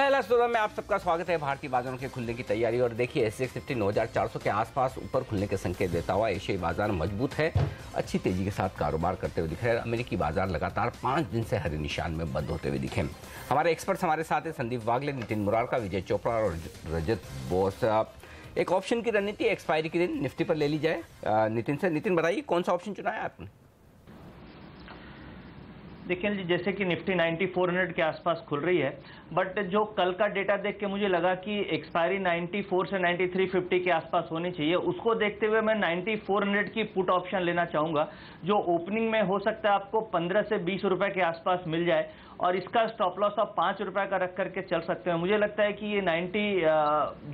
पहला स्टोर में आप सबका स्वागत है। भारतीय बाजारों के खुलने की तैयारी और देखिए एसएक्स निफ्टी 9400 के आसपास ऊपर खुलने के संकेत देता हुआ एशियाई बाजार मजबूत है, अच्छी तेजी के साथ कारोबार करते हुए दिख रहे हैं। अमेरिकी बाजार लगातार 5 दिन से हरे निशान में बंद होते हुए दिखे। हमारे एक्सपर्ट्स हमारे साथ हैं संदीप वागले, नितिन मुरारका, विजय चोपड़ा और रजत बोस। एक ऑप्शन की रणनीति एक्सपायरी के दिन निफ्टी पर ले ली जाए नितिन से। नितिन बताइए कौन सा ऑप्शन चुना है आपने? देखिए जैसे कि निफ्टी 9400 के आसपास खुल रही है, बट जो कल का डेटा देख के मुझे लगा कि एक्सपायरी 94 से 9350 के आसपास होनी चाहिए। उसको देखते हुए मैं 9400 की पुट ऑप्शन लेना चाहूंगा, जो ओपनिंग में हो सकता है आपको 15 से 20 रुपए के आसपास मिल जाए और इसका स्टॉप लॉस आप 5 रुपए का रख करके चल सकते हैं। मुझे लगता है कि ये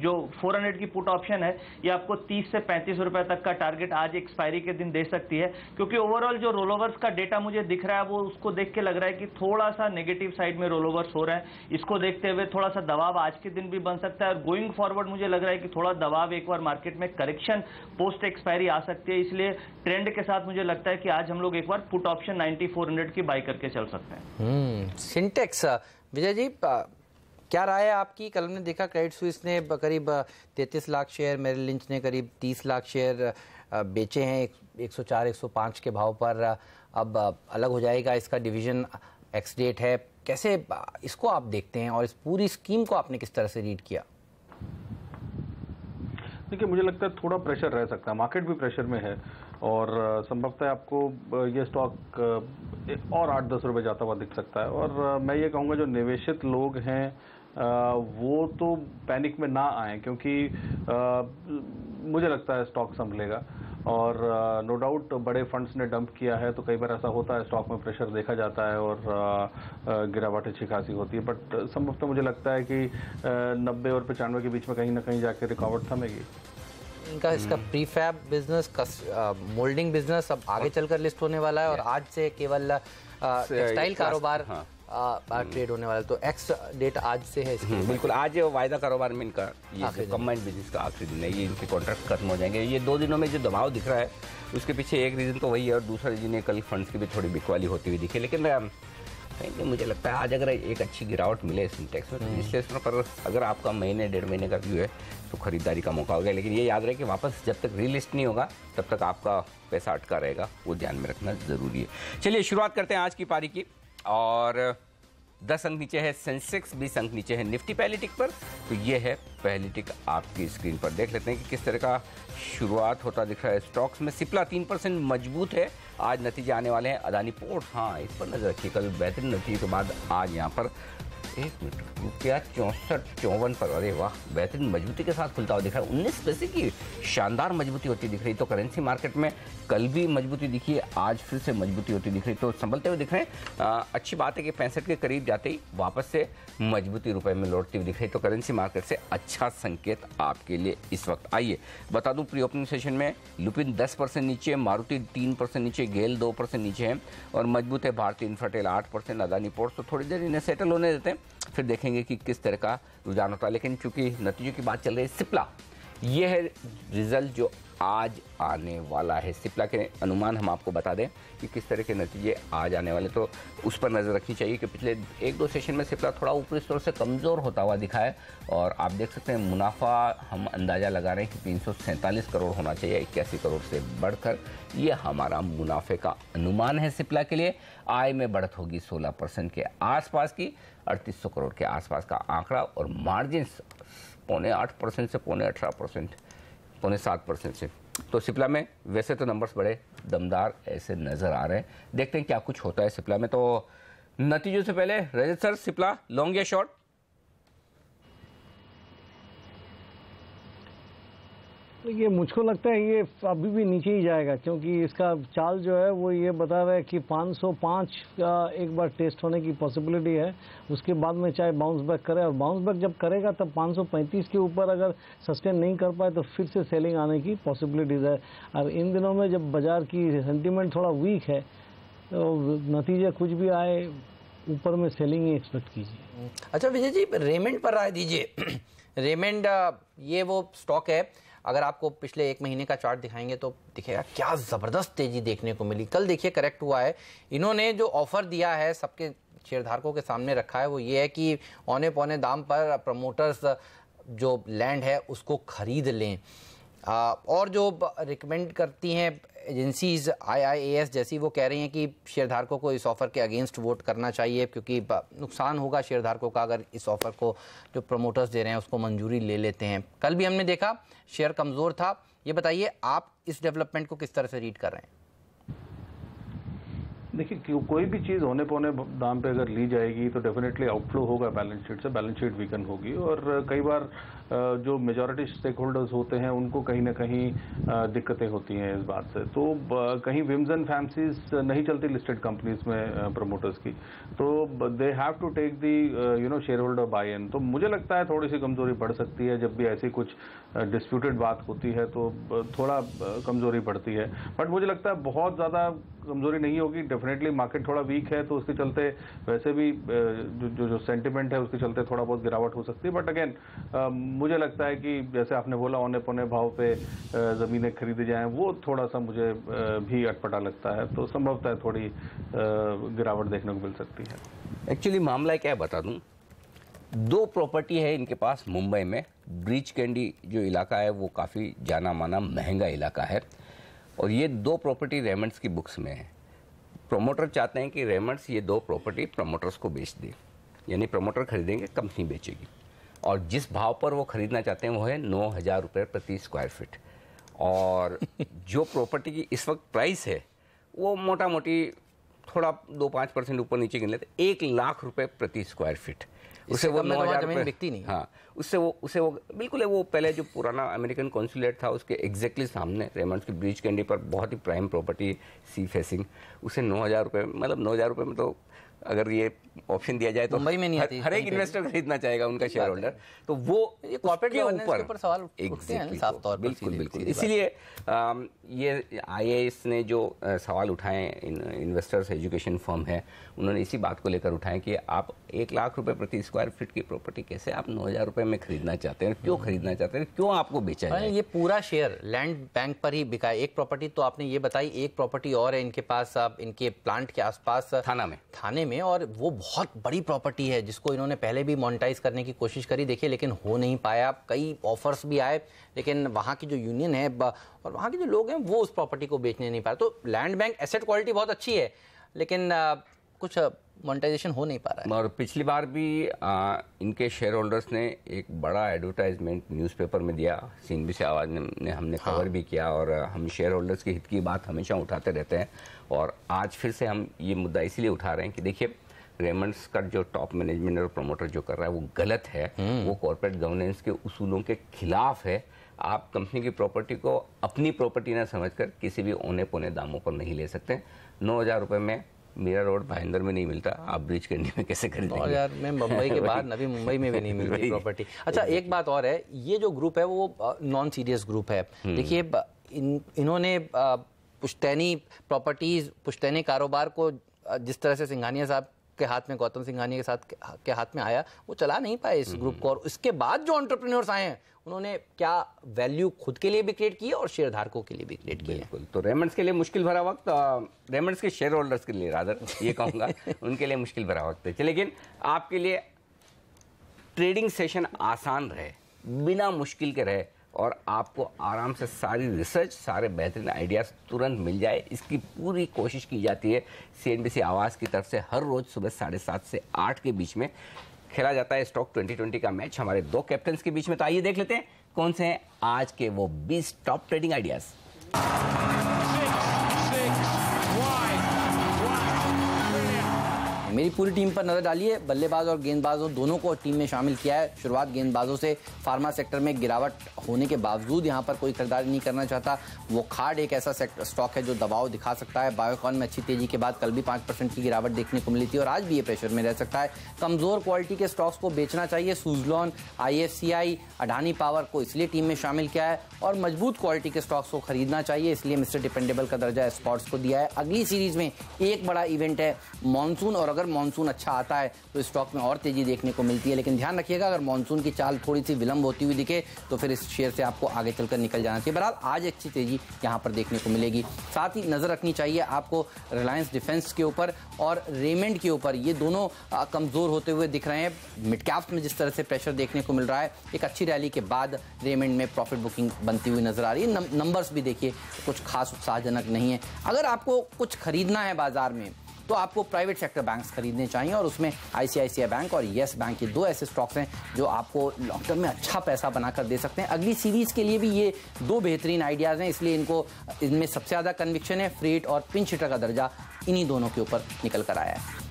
400 की पुट ऑप्शन है, ये आपको 30 से 35 रुपए तक का टारगेट आज एक्सपायरी के दिन दे सकती है, क्योंकि ओवरऑल जो रोलोवर्स का डेटा मुझे दिख रहा है वो उसको देख के लग रहा है कि थोड़ा सा नेगेटिव साइड में रोलोवर्स हो रहे हैं। इसको देखते हुए थोड़ा सा दबाव आज के दिन भी बन सकता है और गोइंग फॉरवर्ड मुझे लग रहा है कि थोड़ा दबाव एक बार मार्केट में करेक्शन पोस्ट एक्सपायरी आ सकती है। इसलिए ट्रेंड के साथ मुझे लगता है कि आज हम लोग एक बार पुट ऑप्शन 9400 की बाई करके चल सकते हैं। सिंटेक्स, विजय जी क्या राय है आपकी? कल हमने देखा क्रेडिट स्विस ने करीब 33 लाख शेयर, मेरिल लिंच ने करीब 30 लाख शेयर बेचे हैं 104-105 के भाव पर। अब अलग हो जाएगा इसका डिवीजन, एक्स डेट है, कैसे इसको आप देखते हैं और इस पूरी स्कीम को आपने किस तरह से रीड किया? देखिए मुझे लगता है थोड़ा प्रेशर रह सकता है, मार्केट भी प्रेशर में है और संभवतः आपको ये स्टॉक और 8-10 रुपए जाता हुआ दिख सकता है। और मैं ये कहूँगा जो निवेशित लोग हैं वो तो पैनिक में ना आए, क्योंकि मुझे लगता है स्टॉक संभलेगा और नो डाउट बड़े फंड्स ने डंप किया है तो कई बार ऐसा होता है, स्टॉक में प्रेशर देखा जाता है और गिरावट अच्छी खासी होती है, बट संभवतः मुझे लगता है कि 90 और 95 के बीच में कहीं ना कहीं जाके रिकॉर्ड थमेगी। इनका इसका प्रीफैब बिजनेस, मोल्डिंग बिजनेस अब आगे चलकर लिस्ट होने वाला है और आज से केवल टेक्सटाइल कारोबार ट्रेड होने वाला है, तो एक्स डेट आज से है इसकी। बिल्कुल, आज वायदा कारोबार में इनका ये कंबाइंड बिजनेस का आखिरी दिन है, ये इनके कॉन्ट्रैक्ट खत्म हो जाएंगे। ये 2 दिनों में जो दबाव दिख रहा है उसके पीछे एक रीजन तो वही है और दूसरा रीजन है कल फंड्स की भी थोड़ी बिकवाली होती हुई दिखी। लेकिन मुझे लगता है आज अगर एक अच्छी गिरावट मिले सिंटेक्स में, इसलिए पर अगर आपका महीने 1.5 महीने का व्यू है तो खरीदारी का मौका होगा। लेकिन ये याद रहे कि वापस जब तक रीलिस्ट नहीं होगा तब तक आपका पैसा अटका रहेगा, वो ध्यान में रखना जरूरी है। चलिए शुरुआत करते हैं आज की पारी की और 10 अंक नीचे है सेंसेक्स, 20 अंक नीचे है निफ्टी पहली टिक पर। तो ये है पहली टिक आपकी स्क्रीन पर। देख लेते हैं कि किस तरह का शुरुआत होता दिख रहा है स्टॉक्स में। सिप्ला 3% मजबूत है, आज नतीजे आने वाले हैं। अदानी पोर्ट, हाँ इस पर नजर रखिए, कल बेहतरीन नतीजे के बाद आज यहाँ पर 1 मिनट रुपया 64-54 पर, अरे वाह बेहतरीन मजबूती के साथ खुलता हुआ दिख रहा है। 19 पैसे की शानदार मजबूती होती दिख रही। तो करेंसी मार्केट में कल भी मजबूती दिखी है, आज फिर से मजबूती होती दिख रही, तो संभलते हुए दिख रहे हैं। अच्छी बात है कि 65 के करीब जाते ही वापस से मजबूती रुपए में लौटती हुई दिख रही, तो करेंसी मार्केट से अच्छा संकेत आपके लिए इस वक्त। आइए बता दूं, प्री ओपनिंग सेशन में लुपिन 10% नीचे, मारुति 3% नीचे, गेल 2% नीचे है और मजबूत है भारतीय इन्फ्राटेल 8%, अदानी पोर्ट्स। तो थोड़ी देर इन्हें सेटल होने देते हैं, फिर देखेंगे कि किस तरह का रुझान होता है। लेकिन चूंकि नतीजों की बात चल रही है, सिप्ला ये है रिजल्ट जो आज आने वाला है। सिप्ला के अनुमान हम आपको बता दें कि किस तरह के नतीजे आज आने वाले, तो उस पर नज़र रखनी चाहिए कि पिछले 1-2 सेशन में सिप्ला थोड़ा ऊपरी स्तर से कमज़ोर होता हुआ दिखा है और आप देख सकते हैं मुनाफा हम अंदाज़ा लगा रहे हैं कि 347 करोड़ होना चाहिए, 81 करोड़ से बढ़कर। ये हमारा मुनाफे का अनुमान है सिप्ला के लिए। आय में बढ़त होगी 16% के आसपास की, 3800 करोड़ के आसपास का आंकड़ा और मार्जिन 0.8% से 0.18%, 0.7% से। तो सिप्ला में वैसे तो नंबर्स बड़े दमदार ऐसे नजर आ रहे हैं, देखते हैं क्या कुछ होता है सिप्ला में। तो नतीजों से पहले रजत सर, सिप्ला लॉन्ग या शॉर्ट? ये मुझको लगता है ये अभी भी नीचे ही जाएगा, क्योंकि इसका चाल जो है वो ये बता रहा है कि 505 का एक बार टेस्ट होने की पॉसिबिलिटी है, उसके बाद में चाहे बाउंस बैक करे, और बाउंस बैक जब करेगा तब 535 के ऊपर अगर सस्टेन नहीं कर पाए तो फिर से सेलिंग आने की पॉसिबिलिटीज़ है। और इन दिनों में जब बाजार की सेंटीमेंट थोड़ा वीक है तो नतीजे कुछ भी आए ऊपर में सेलिंग ही एक्सपेक्ट कीजिए। अच्छा विजय जी, रेमंड पर राय दीजिए। रेमंड ये वो स्टॉक है अगर आपको पिछले एक महीने का चार्ट दिखाएंगे तो दिखेगा क्या ज़बरदस्त तेज़ी देखने को मिली। कल देखिए करेक्ट हुआ है। इन्होंने जो ऑफ़र दिया है सबके शेयरधारकों के सामने रखा है वो ये है कि औने पौने दाम पर प्रमोटर्स जो लैंड है उसको खरीद लें। और जो रिकमेंड करती हैं एजेंसीज IIAS जैसी, वो कह रही हैं कि शेयरधारकों को इस ऑफ़र के अगेंस्ट वोट करना चाहिए क्योंकि नुकसान होगा शेयरधारकों का अगर इस ऑफ़र को जो प्रमोटर्स दे रहे हैं उसको मंजूरी ले लेते हैं। कल भी हमने देखा शेयर कमज़ोर था। ये बताइए आप इस डेवलपमेंट को किस तरह से रीड कर रहे हैं? देखिए, कोई भी चीज़ होने पौने दाम पे अगर ली जाएगी तो डेफिनेटली आउटफ्लो होगा बैलेंस शीट से, बैलेंस शीट वीकन होगी। और कई बार जो मेजॉरिटी स्टेक होल्डर्स होते हैं उनको कहीं ना कहीं दिक्कतें होती हैं इस बात से। तो कहीं विम्स एंड फैंसीज नहीं चलती लिस्टेड कंपनीज में प्रमोटर्स की, तो they have to take the share holder buy in. तो मुझे लगता है थोड़ी सी कमजोरी बढ़ सकती है जब भी ऐसी कुछ डिस्प्यूटेड बात होती है, तो थोड़ा कमजोरी बढ़ती है। बट मुझे लगता है बहुत ज़्यादा कमजोरी नहीं होगी। डेफिनेटली मार्केट थोड़ा वीक है तो उसके चलते वैसे भी जो सेंटिमेंट है उसके चलते थोड़ा बहुत गिरावट हो सकती है। बट अगेन मुझे लगता है कि जैसे आपने बोला औने पौने भाव पे ज़मीनें खरीदी जाएं, वो थोड़ा सा मुझे भी अटपटा लगता है। तो संभवतः थोड़ी गिरावट देखने को मिल सकती है। एक्चुअली मामला क्या है बता दूं, 2 प्रॉपर्टी है इनके पास मुंबई में। ब्रीच कैंडी जो इलाका है वो काफ़ी जाना माना महंगा इलाका है और ये 2 प्रॉपर्टी रेमंड्स की बुक्स में है। प्रमोटर चाहते हैं कि रेमंड्स ये 2 प्रॉपर्टी प्रमोटर्स को बेच दे, यानी प्रमोटर खरीदेंगे, कंपनी बेचेगी। और जिस भाव पर वो खरीदना चाहते हैं वो है 9,000 रुपये प्रति स्क्वायर फीट। और जो प्रॉपर्टी की इस वक्त प्राइस है वो मोटा मोटी थोड़ा 2-5% ऊपर नीचे गिन लेते 1 लाख रुपए प्रति स्क्वायर फीट। उससे वो 9,000 रुपये बिकती नहीं। हाँ, उससे वो बिल्कुल है। वो पहले जो पुराना अमेरिकन कॉन्सुलेट था उसके एग्जैक्टली सामने रेमंड्स की ब्रीच कैंडी पर बहुत ही प्राइम प्रॉपर्टी सी फेसिंग, उसे 9,000 रुपये, मतलब 9,000 रुपये में तो अगर ये ऑप्शन दिया जाए तो मुंबई में नहीं आती, हर एक इन्वेस्टर खरीदना चाहेगा उनका शेयर होल्डर। तो वो ये कॉर्पोरेट गवर्नेंस के ऊपर सवाल उठते हैं साफ तौर पर। बिल्कुल। इसीलिए ये IAS ने जो सवाल उठाए, इन्वेस्टर्स एजुकेशन फर्म है, उन्होंने इसी बात को लेकर उठाए कि आप 1 लाख रुपए प्रति स्क्वायर फीट की प्रॉपर्टी कैसे आप 9,000 रुपए में खरीदना चाहते हैं, क्यों खरीदना चाहते हैं, क्यों आपको बेचा जाए? ये पूरा शेयर लैंड बैंक पर ही बिका है। एक प्रॉपर्टी तो आपने ये बताई, एक प्रॉपर्टी और है इनके पास, इनके प्लांट के आसपास थाने में, और वो बहुत बड़ी प्रॉपर्टी है जिसको इन्होंने पहले भी मोनेटाइज करने की कोशिश करी, देखिए, लेकिन हो नहीं पाया। कई ऑफर्स भी आए लेकिन वहाँ की जो यूनियन है और वहाँ के जो लोग हैं वो उस प्रॉपर्टी को बेचने नहीं पाए। तो लैंड बैंक एसेट क्वालिटी बहुत अच्छी है लेकिन कुछ मोनेटाइजेशन हो नहीं पा रहा है। और पिछली बार भी इनके शेयर होल्डर्स ने एक बड़ा एडवर्टाइजमेंट न्यूज़पेपर में दिया, CNBC आवाज़ ने हमने कवर भी किया, और हम शेयर होल्डर्स के हित की बात हमेशा उठाते रहते हैं। और आज फिर से हम ये मुद्दा इसीलिए उठा रहे हैं कि देखिए, रेमंड्स का जो टॉप मैनेजमेंट और प्रमोटर जो कर रहा है वो गलत है, वो कॉर्पोरेट गवर्नेंस के उसूलों के खिलाफ है। आप कंपनी की प्रॉपर्टी को अपनी प्रॉपर्टी ना समझकर किसी भी औने पौने दामों पर नहीं ले सकते। 9,000 रुपये में मीरा रोड भाईंदर में नहीं मिलता, आप ब्रिज कैंडी में कैसे खरीदेंगे? 9,000 में मुंबई के बाद नवी मुंबई में भी नहीं मिलती प्रॉपर्टी। अच्छा, एक बात और है, ये जो ग्रुप है वो नॉन सीरियस ग्रुप है। देखिए, इन्होंने पुश्तैनी प्रॉपर्टीज, पुश्तैनी कारोबार को जिस तरह से सिंघानिया साहब के हाथ में, गौतम सिंघानिया के हाथ में आया, वो चला नहीं पाए इस ग्रुप को। और इसके बाद जो एंटरप्रेन्योर्स आए हैं उन्होंने क्या वैल्यू खुद के लिए भी क्रिएट की है और शेयरधारकों के लिए भी क्रिएट की है। बिल्कुल। तो रेमंड्स के लिए मुश्किल भरा वक्त, रेमंड्स के शेयर होल्डर्स के लिए रादर ये कहूँगा उनके लिए मुश्किल भरा वक्त है, लेकिन आपके लिए ट्रेडिंग सेशन आसान रहे, बिना मुश्किल के रहे, और आपको आराम से सारी रिसर्च, सारे बेहतरीन आइडियाज़ तुरंत मिल जाए, इसकी पूरी कोशिश की जाती है CNBC आवाज़ की तरफ से। हर रोज़ सुबह 7:30 से 8 के बीच में खेला जाता है स्टॉक 2020 का मैच हमारे 2 कैप्टन्स के बीच में। तो आइए देख लेते हैं कौन से हैं आज के वो 20 टॉप ट्रेडिंग आइडियाज़। मेरी पूरी टीम पर नजर डालिए, बल्लेबाज और गेंदबाजों दोनों को टीम में शामिल किया है। शुरुआत गेंदबाजों से। फार्मा सेक्टर में गिरावट होने के बावजूद यहां पर कोई खरीदारी नहीं करना चाहता। वो खाड़ एक ऐसा स्टॉक है जो दबाव दिखा सकता है। बायोकॉन में अच्छी तेजी के बाद कल भी 5% की गिरावट देखने को मिली थी और आज भी ये प्रेशर में रह सकता है। कमजोर क्वालिटी के स्टॉक्स को बेचना चाहिए। सुजलॉन, IFCI, अडानी पावर को इसलिए टीम में शामिल किया है, और मजबूत क्वालिटी के स्टॉक्स को खरीदना चाहिए, इसलिए मिस्टर डिपेंडेबल का दर्जा स्पॉट्स को दिया है। अगली सीरीज में एक बड़ा इवेंट है, मानसून, और अगर अगर मानसून अच्छा आता है तो स्टॉक में और तेजी देखने को मिलती है, लेकिन ध्यान रखिएगा अगर मानसून की चाल थोड़ी सी विलंब होती हुई दिखे तो फिर इस शेयर से आपको आगे चलकर निकल जाना चाहिए। बहरहाल आज अच्छी तेजी यहाँ पर देखने को मिलेगी। साथ ही नजर रखनी चाहिए आपको रिलायंस डिफेंस के ऊपर और रेमंड के ऊपर, ये दोनों कमजोर होते हुए दिख रहे हैं। मिड कैप्स में जिस तरह से प्रेशर देखने को मिल रहा है, एक अच्छी रैली के बाद रेमंड में प्रॉफिट बुकिंग बनती हुई नजर आ रही है। नंबर्स भी देखिए कुछ खास उत्साहजनक नहीं है। अगर आपको कुछ खरीदना है बाजार में तो आपको प्राइवेट सेक्टर बैंक्स खरीदने चाहिए और उसमें आईसीआईसीआई बैंक और येस बैंक के दो ऐसे स्टॉक्स हैं जो आपको लॉन्ग टर्म में अच्छा पैसा बनाकर दे सकते हैं। अगली सीरीज के लिए भी ये दो बेहतरीन आइडियाज़ हैं, इसलिए इनमें सबसे ज़्यादा कन्विक्शन है। फ्रेट और पिंच हिटर का दर्जा इन्हीं दोनों के ऊपर निकल कर आया है।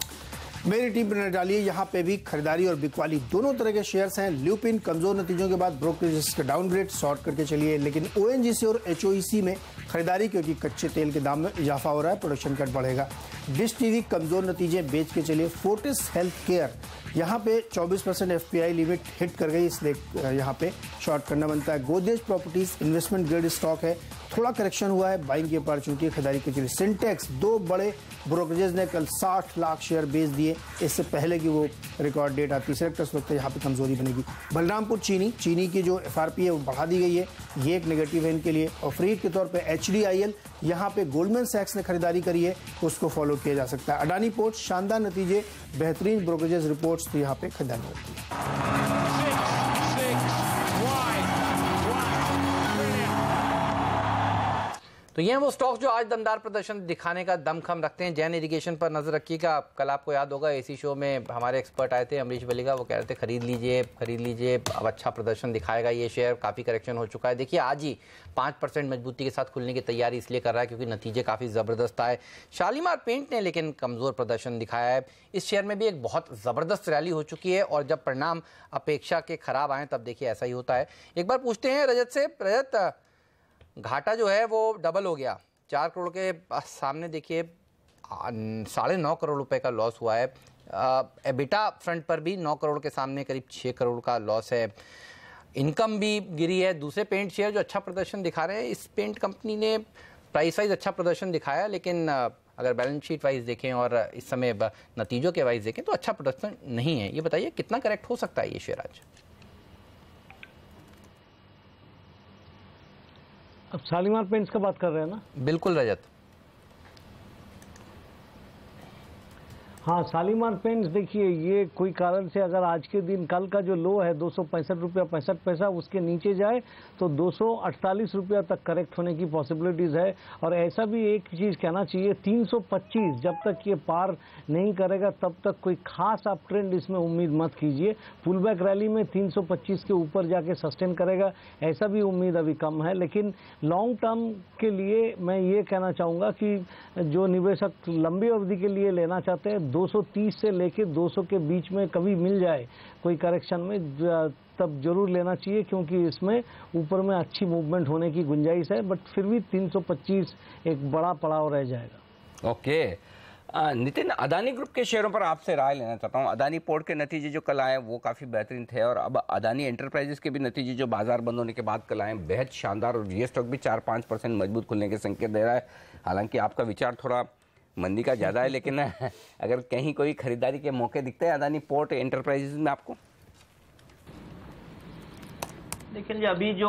मेरी टीम पर नजर डालिए, यहाँ पे भी खरीदारी और बिकवाली दोनों तरह के शेयर्स हैं। ल्यूपिन कमजोर नतीजों के बाद ब्रोकरेज का डाउनग्रेड शॉर्ट करके चलिए, लेकिन ओएनजीसी और एचओईसी में खरीदारी क्योंकि कच्चे तेल के दाम में इजाफा हो रहा है, प्रोडक्शन कट बढ़ेगा। डिश टीवी कमजोर नतीजे बेच के चलिए। फोर्टिस हेल्थ केयर यहाँ पे 24% एफपीआई लिमिट हिट कर गई, इसलिए यहाँ पे शॉर्ट करना बनता है। Godrej properties investment grade stock है, थोड़ा करेक्शन हुआ है, बाइंग की अपॉर्चुनिटी खरीदारी के लिए। सिंटेक्स दो बड़े ब्रोकरेजेस ने कल 60 लाख शेयर बेच दिए, इससे पहले की वो रिकॉर्ड डेट आती है। सेलेक्टर्स वक्त यहाँ पे कमजोरी बनेगी। बलरामपुर चीनी की जो एफआरपी है वो बढ़ा दी गई है, ये एक नेगेटिव है इनके लिए। और फ्रीट के तौर पे एचडीआईएल यहाँ पे गोल्डमैन सैक्स ने खरीदारी करी है, उसको फॉलो किया जा सकता है। अडानी पोर्ट शानदार नतीजे, बेहतरीन ब्रोकरेजेस रिपोर्ट्स, तो यहाँ पे खरीदारी होती है। तो ये हैं वो स्टॉक्स जो आज दमदार प्रदर्शन दिखाने का दमखम रखते हैं। जैन इरिगेशन पर नजर रखिएगा। कल आपको याद होगा एसी शो में हमारे एक्सपर्ट आए थे अमरीश बलिगा, वो कह रहे थे खरीद लीजिए, अब अच्छा प्रदर्शन दिखाएगा ये शेयर। काफ़ी करेक्शन हो चुका है। देखिए आज ही 5% मजबूती के साथ खुलने की तैयारी इसलिए कर रहा है क्योंकि नतीजे काफ़ी ज़बरदस्त आए। शालीमार पेंट ने लेकिन कमज़ोर प्रदर्शन दिखाया है। इस शेयर में भी एक बहुत ज़बरदस्त रैली हो चुकी है और जब परिणाम अपेक्षा के खराब आए तब देखिए ऐसा ही होता है। एक बार पूछते हैं रजत से। रजत, घाटा जो है वो डबल हो गया, 4 करोड़ के सामने देखिए 9.5 करोड़ रुपए का लॉस हुआ है। एबिटा फ्रंट पर भी 9 करोड़ के सामने करीब 6 करोड़ का लॉस है। इनकम भी गिरी है। दूसरे पेंट शेयर जो अच्छा प्रदर्शन दिखा रहे हैं, इस पेंट कंपनी ने प्राइस वाइज अच्छा प्रदर्शन दिखाया, लेकिन अगर बैलेंस शीट वाइज देखें और इस समय नतीजों के वाइज देखें तो अच्छा प्रदर्शन नहीं है। ये बताइए कितना करेक्ट हो सकता है ये शेयर आज? अब शालीमार पेंट्स का बात कर रहे हैं ना? बिल्कुल रजत। हाँ, शालीमार पेंट्स देखिए, ये कोई कारण से अगर आज के दिन कल का जो लो है 265 रुपया 65 पैसा, उसके नीचे जाए तो 248 रुपया तक करेक्ट होने की पॉसिबिलिटीज़ है। और ऐसा भी एक चीज़ कहना चाहिए, 325 जब तक ये पार नहीं करेगा तब तक कोई खास आप ट्रेंड इसमें उम्मीद मत कीजिए। पुल बैक रैली में 325 के ऊपर जाके सस्टेन करेगा, ऐसा भी उम्मीद अभी कम है। लेकिन लॉन्ग टर्म के लिए मैं ये कहना चाहूँगा कि जो निवेशक लंबी अवधि के लिए लेना चाहते हैं, 230 से लेके 200 के बीच में कभी मिल जाए कोई करेक्शन में तब जरूर लेना चाहिए, क्योंकि इसमें ऊपर में अच्छी मूवमेंट होने की गुंजाइश है। बट फिर भी 325 एक बड़ा पड़ाव रह जाएगा। ओके नितिन, अदानी ग्रुप के शेयरों पर आपसे राय लेना चाहता हूं। अदानी पोर्ट के नतीजे जो कल आए वो काफ़ी बेहतरीन थे और अब अदानी एंटरप्राइजेस के भी नतीजे जो बाजार बंद होने के बाद कल आए बेहद शानदार और ये स्टॉक भी 4-5% मजबूत खुलने के संकेत दे रहा है। हालांकि आपका विचार थोड़ा मंदी का ज़्यादा है, लेकिन अगर कहीं कोई खरीदारी के मौके दिखते हैं अदानी पोर्ट एंटरप्राइजेस में आपको? लेकिन जी अभी जो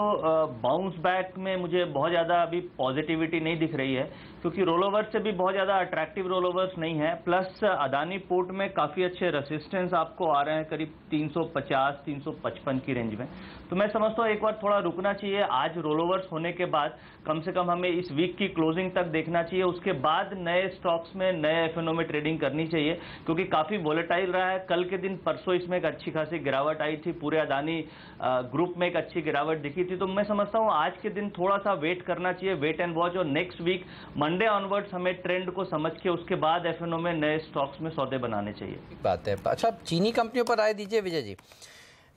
बाउंस बैक में मुझे बहुत ज़्यादा अभी पॉजिटिविटी नहीं दिख रही है, क्योंकि रोलोवर से भी बहुत ज़्यादा अट्रैक्टिव रोलोवर्स नहीं है। प्लस अदानी पोर्ट में काफ़ी अच्छे रेसिस्टेंस आपको आ रहे हैं करीब 350-355 की रेंज में। तो मैं समझता हूँ एक बार थोड़ा रुकना चाहिए। आज रोलोवर्स होने के बाद कम से कम हमें इस वीक की क्लोजिंग तक देखना चाहिए, उसके बाद नए स्टॉक्स में नए एफएनओ में ट्रेडिंग करनी चाहिए, क्योंकि काफ़ी वोलेटाइल रहा है। कल के दिन परसों इसमें एक अच्छी खासी गिरावट आई थी, पूरे अदानी ग्रुप में एक अच्छी गिरावट दिखी थी। तो मैं समझता हूँ आज के दिन थोड़ा सा वेट करना चाहिए, वेट एंड वॉच। और नेक्स्ट वीक मंडे ऑनवर्ड्स हमें ट्रेंड को समझ के उसके बाद एफएनओ में नए स्टॉक्स में सौदे बनाने चाहिए। बात है। अच्छा, चीनी कंपनियों पर राय दीजिए विजय जी।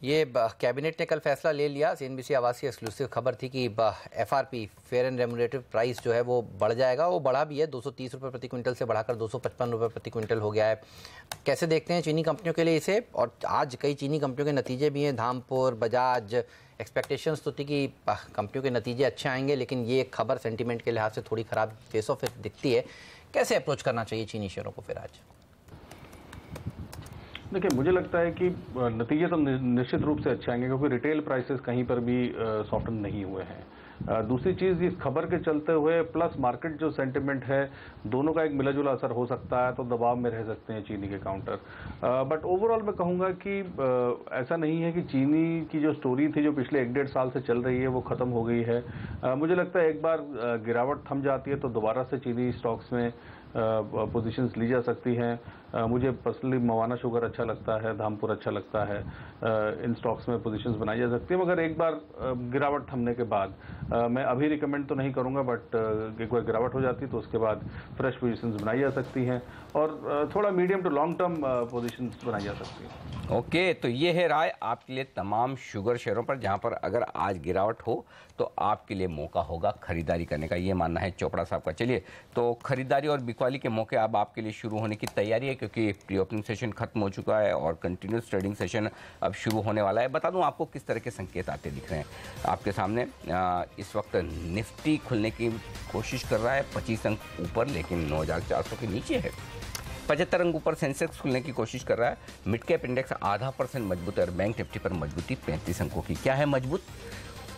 ये कैबिनेट ने कल फैसला ले लिया, सीएनबीसी आवासीय एक्सक्लूसिव खबर थी कि FRP fair and remunerative price जो है वो बढ़ जाएगा। वो बढ़ा भी है, 230 रुपये प्रति क्विंटल से बढ़ाकर 255 रुपये प्रति क्विंटल हो गया है। कैसे देखते हैं चीनी कंपनियों के लिए इसे? और आज कई चीनी कंपनियों के नतीजे भी हैं, धामपुर, बजाज। एक्सपेक्टेशंस तो थी कि कंपनियों के नतीजे अच्छे आएंगे, लेकिन ये खबर सेंटीमेंट के लिहाज से थोड़ी ख़राब फेस ऑफ दिखती है। कैसे अप्रोच करना चाहिए चीनी शेयरों को फिर आज? देखिए, मुझे लगता है कि नतीजे तो निश्चित रूप से अच्छे आएंगे, क्योंकि रिटेल प्राइसेस कहीं पर भी सॉफ्टन नहीं हुए हैं। दूसरी चीज़, इस खबर के चलते हुए प्लस मार्केट जो सेंटिमेंट है, दोनों का एक मिला जुला असर हो सकता है, तो दबाव में रह सकते हैं चीनी के काउंटर। बट ओवरऑल मैं कहूँगा कि ऐसा नहीं है कि चीनी की जो स्टोरी थी, जो पिछले 1-1.5 साल से चल रही है, वो ख़त्म हो गई है। मुझे लगता है एक बार गिरावट थम जाती है तो दोबारा से चीनी स्टॉक्स में पोजीशंस ली जा सकती हैं। मुझे पर्सनली मवाना शुगर अच्छा लगता है, धामपुर अच्छा लगता है, इन स्टॉक्स में पोजीशंस बनाई जा सकती है। मगर एक बार गिरावट थमने के बाद मैं अभी रिकमेंड तो नहीं करूंगा, बट एक बार गिरावट हो जाती तो उसके बाद फ्रेश पोजीशंस बनाई जा सकती हैं और थोड़ा medium to long term positions बनाई जा सकती हैं। ओके, तो ये है राय आपके लिए तमाम शुगर शेयरों पर, जहां पर अगर आज गिरावट हो तो आपके लिए मौका होगा खरीदारी करने का, ये मानना है चोपड़ा साहब का। चलिए, तो खरीदारी और बिकवाली के मौके अब आपके लिए शुरू होने की तैयारी है, क्योंकि प्री ओपनिंग सेशन खत्म हो चुका है और कंटिन्यूस ट्रेडिंग सेशन अब शुरू होने वाला है। बता दूं आपको किस तरह के संकेत आते दिख रहे हैं आपके सामने। इस वक्त निफ्टी खुलने की कोशिश कर रहा है 25 अंक ऊपर, लेकिन 9400 के नीचे है। 75 अंक ऊपर सेंसेक्स खुलने की कोशिश कर रहा है। मिड कैप इंडेक्स 0.5% मजबूत है और बैंक निफ्टी पर मजबूती 35 अंकों की। क्या है मजबूत?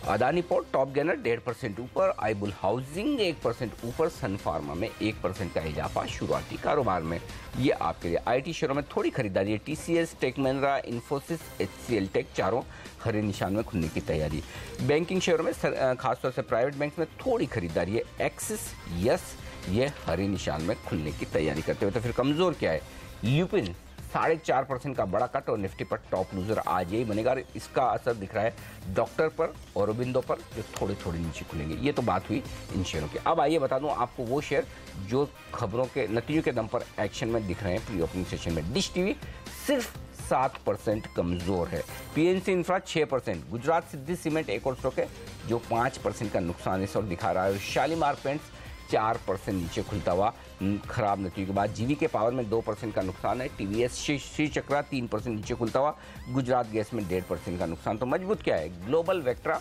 अदानी पोर्ट टॉप गेनर 1.5% ऊपर, आईबुल हाउसिंग 1% ऊपर, सन फार्मा में 1% का इजाफा शुरुआती कारोबार में। ये आपके लिए आईटी शेयरों में थोड़ी खरीदारी है। TCS, Tech Mahindra, Infosys, HCL Tech चारों हरे निशान में खुलने की तैयारी। बैंकिंग शेयरों में खासतौर से प्राइवेट बैंक में थोड़ी खरीदारी है। एक्सिस, यस, ये हरे निशान में खुलने की तैयारी करते हुए। तो फिर कमजोर क्या है? ल्यूपिन 4.5% का बड़ा कट और निफ्टी पर टॉप लूजर आज यही बनेगा। इसका असर दिख रहा है डॉक्टर पर और औरोबिंदो पर, जो थोड़े थोड़े नीचे खुलेंगे। ये तो बात हुई इन शेयरों की। अब आइए बता दूं आपको वो शेयर जो खबरों के नतीजों के दम पर एक्शन में दिख रहे हैं प्री ओपनिंग सेशन में। डिश टीवी सिर्फ 7% कमजोर है। पीएनसी इंफ्रा 6%, गुजरात सिद्धि सीमेंट एक और स्टॉक है जो 5% का नुकसान इस वक्त दिखा रहा है। शालीमार पेंट्स 4% नीचे खुलता हुआ खराब नतीजों के बाद। जीवीके पावर में 2% का नुकसान है। टीवीएस श्री चक्रा 3% नीचे खुलता हुआ। गुजरात गैस में 1.5% का नुकसान। तो मजबूत क्या है? ग्लोबल वेक्ट्रा,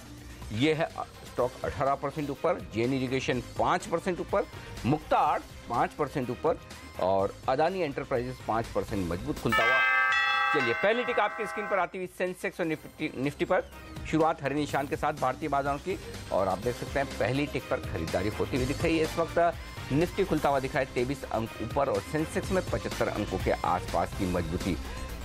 ये है स्टॉक 18% ऊपर, जेन इरिगेशन 5% ऊपर, मुक्ता आर्ट 5% ऊपर और अदानी एंटरप्राइजेस 5% मजबूत खुलता हुआ। चलिए, पहली टिक आपकी स्क्रीन पर आती हुई सेंसेक्स और निफ्टी पर शुरुआत हरे निशान के साथ भारतीय बाजारों की, और आप देख सकते हैं पहली टिक पर खरीदारी होती हुई दिख रही है। इस वक्त निफ्टी खुलता हुआ दिखा है 23 अंक ऊपर और सेंसेक्स में 75 अंकों के आसपास की मजबूती।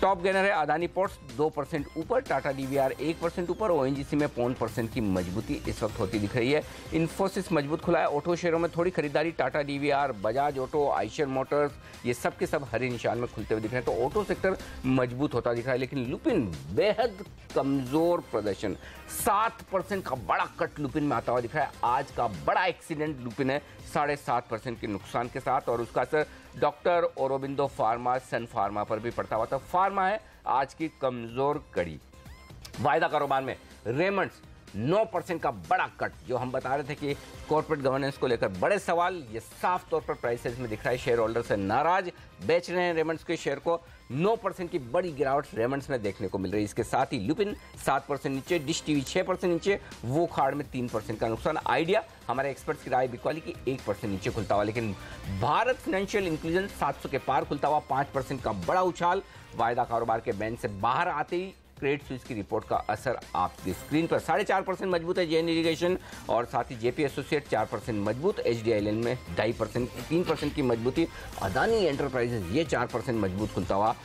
टॉप गेनर है अदानी पोर्ट्स 2% ऊपर, टाटा डीवीआर 1% ऊपर, ओएनजीसी में 0.5% की मजबूती इस वक्त होती दिख रही है। इन्फोसिस मजबूत खुला है। ऑटो शेयरों में थोड़ी खरीदारी, Tata DVR, Bajaj auto, Eicher Motors, ये सब के सब हरे निशान में खुलते हुए दिख रहे हैं। तो ऑटो सेक्टर मजबूत होता दिख रहा है, लेकिन लुपिन बेहद कमजोर प्रदर्शन, 7% का बड़ा कट लुपिन में आता हुआ दिख रहा है। आज का बड़ा एक्सीडेंट लुपिन है 7.5% के नुकसान के साथ, और उसका असर डॉक्टर, औरोबिंदो फार्मा, सन फार्मा पर भी पड़ता हुआ था। फार्मा है आज की कमजोर कड़ी। वायदा कारोबार में रेमंड्स 9% का बड़ा कट, जो हम बता रहे थे कि कॉर्पोरेट गवर्नेंस को लेकर बड़े सवाल, ये साफ तौर पर प्राइसेस में दिख रहा है। शेयर होल्डर से नाराज, बेच रहे हैं रेमंड्स के शेयर को। 9% की बड़ी गिरावट रेमंड्स में देखने को मिल रही है। इसके साथ ही लुपिन 7% नीचे, डिश टीवी 6% नीचे, वो खाड़ में 3% का नुकसान। आइडिया हमारे एक्सपर्ट्स की राय बिकवाली की 1% नीचे खुलता हुआ, लेकिन भारत फाइनेंशियल इंक्लूजन 700 के पार खुलता हुआ 5% का बड़ा उछाल। वायदा कारोबार के बैंड से बाहर आते ही क्रेडिट स्विस की रिपोर्ट का असर आपकी स्क्रीन पर। 4.5% मजबूत है जेएन इरिगेशन, और साथ ही जेपी एसोसिएट 4% मजबूत, एचडीआईएल में 2.5% 3% की मजबूती। अदानी एंटरप्राइजेज ये 4% मजबूत खुलता हुआ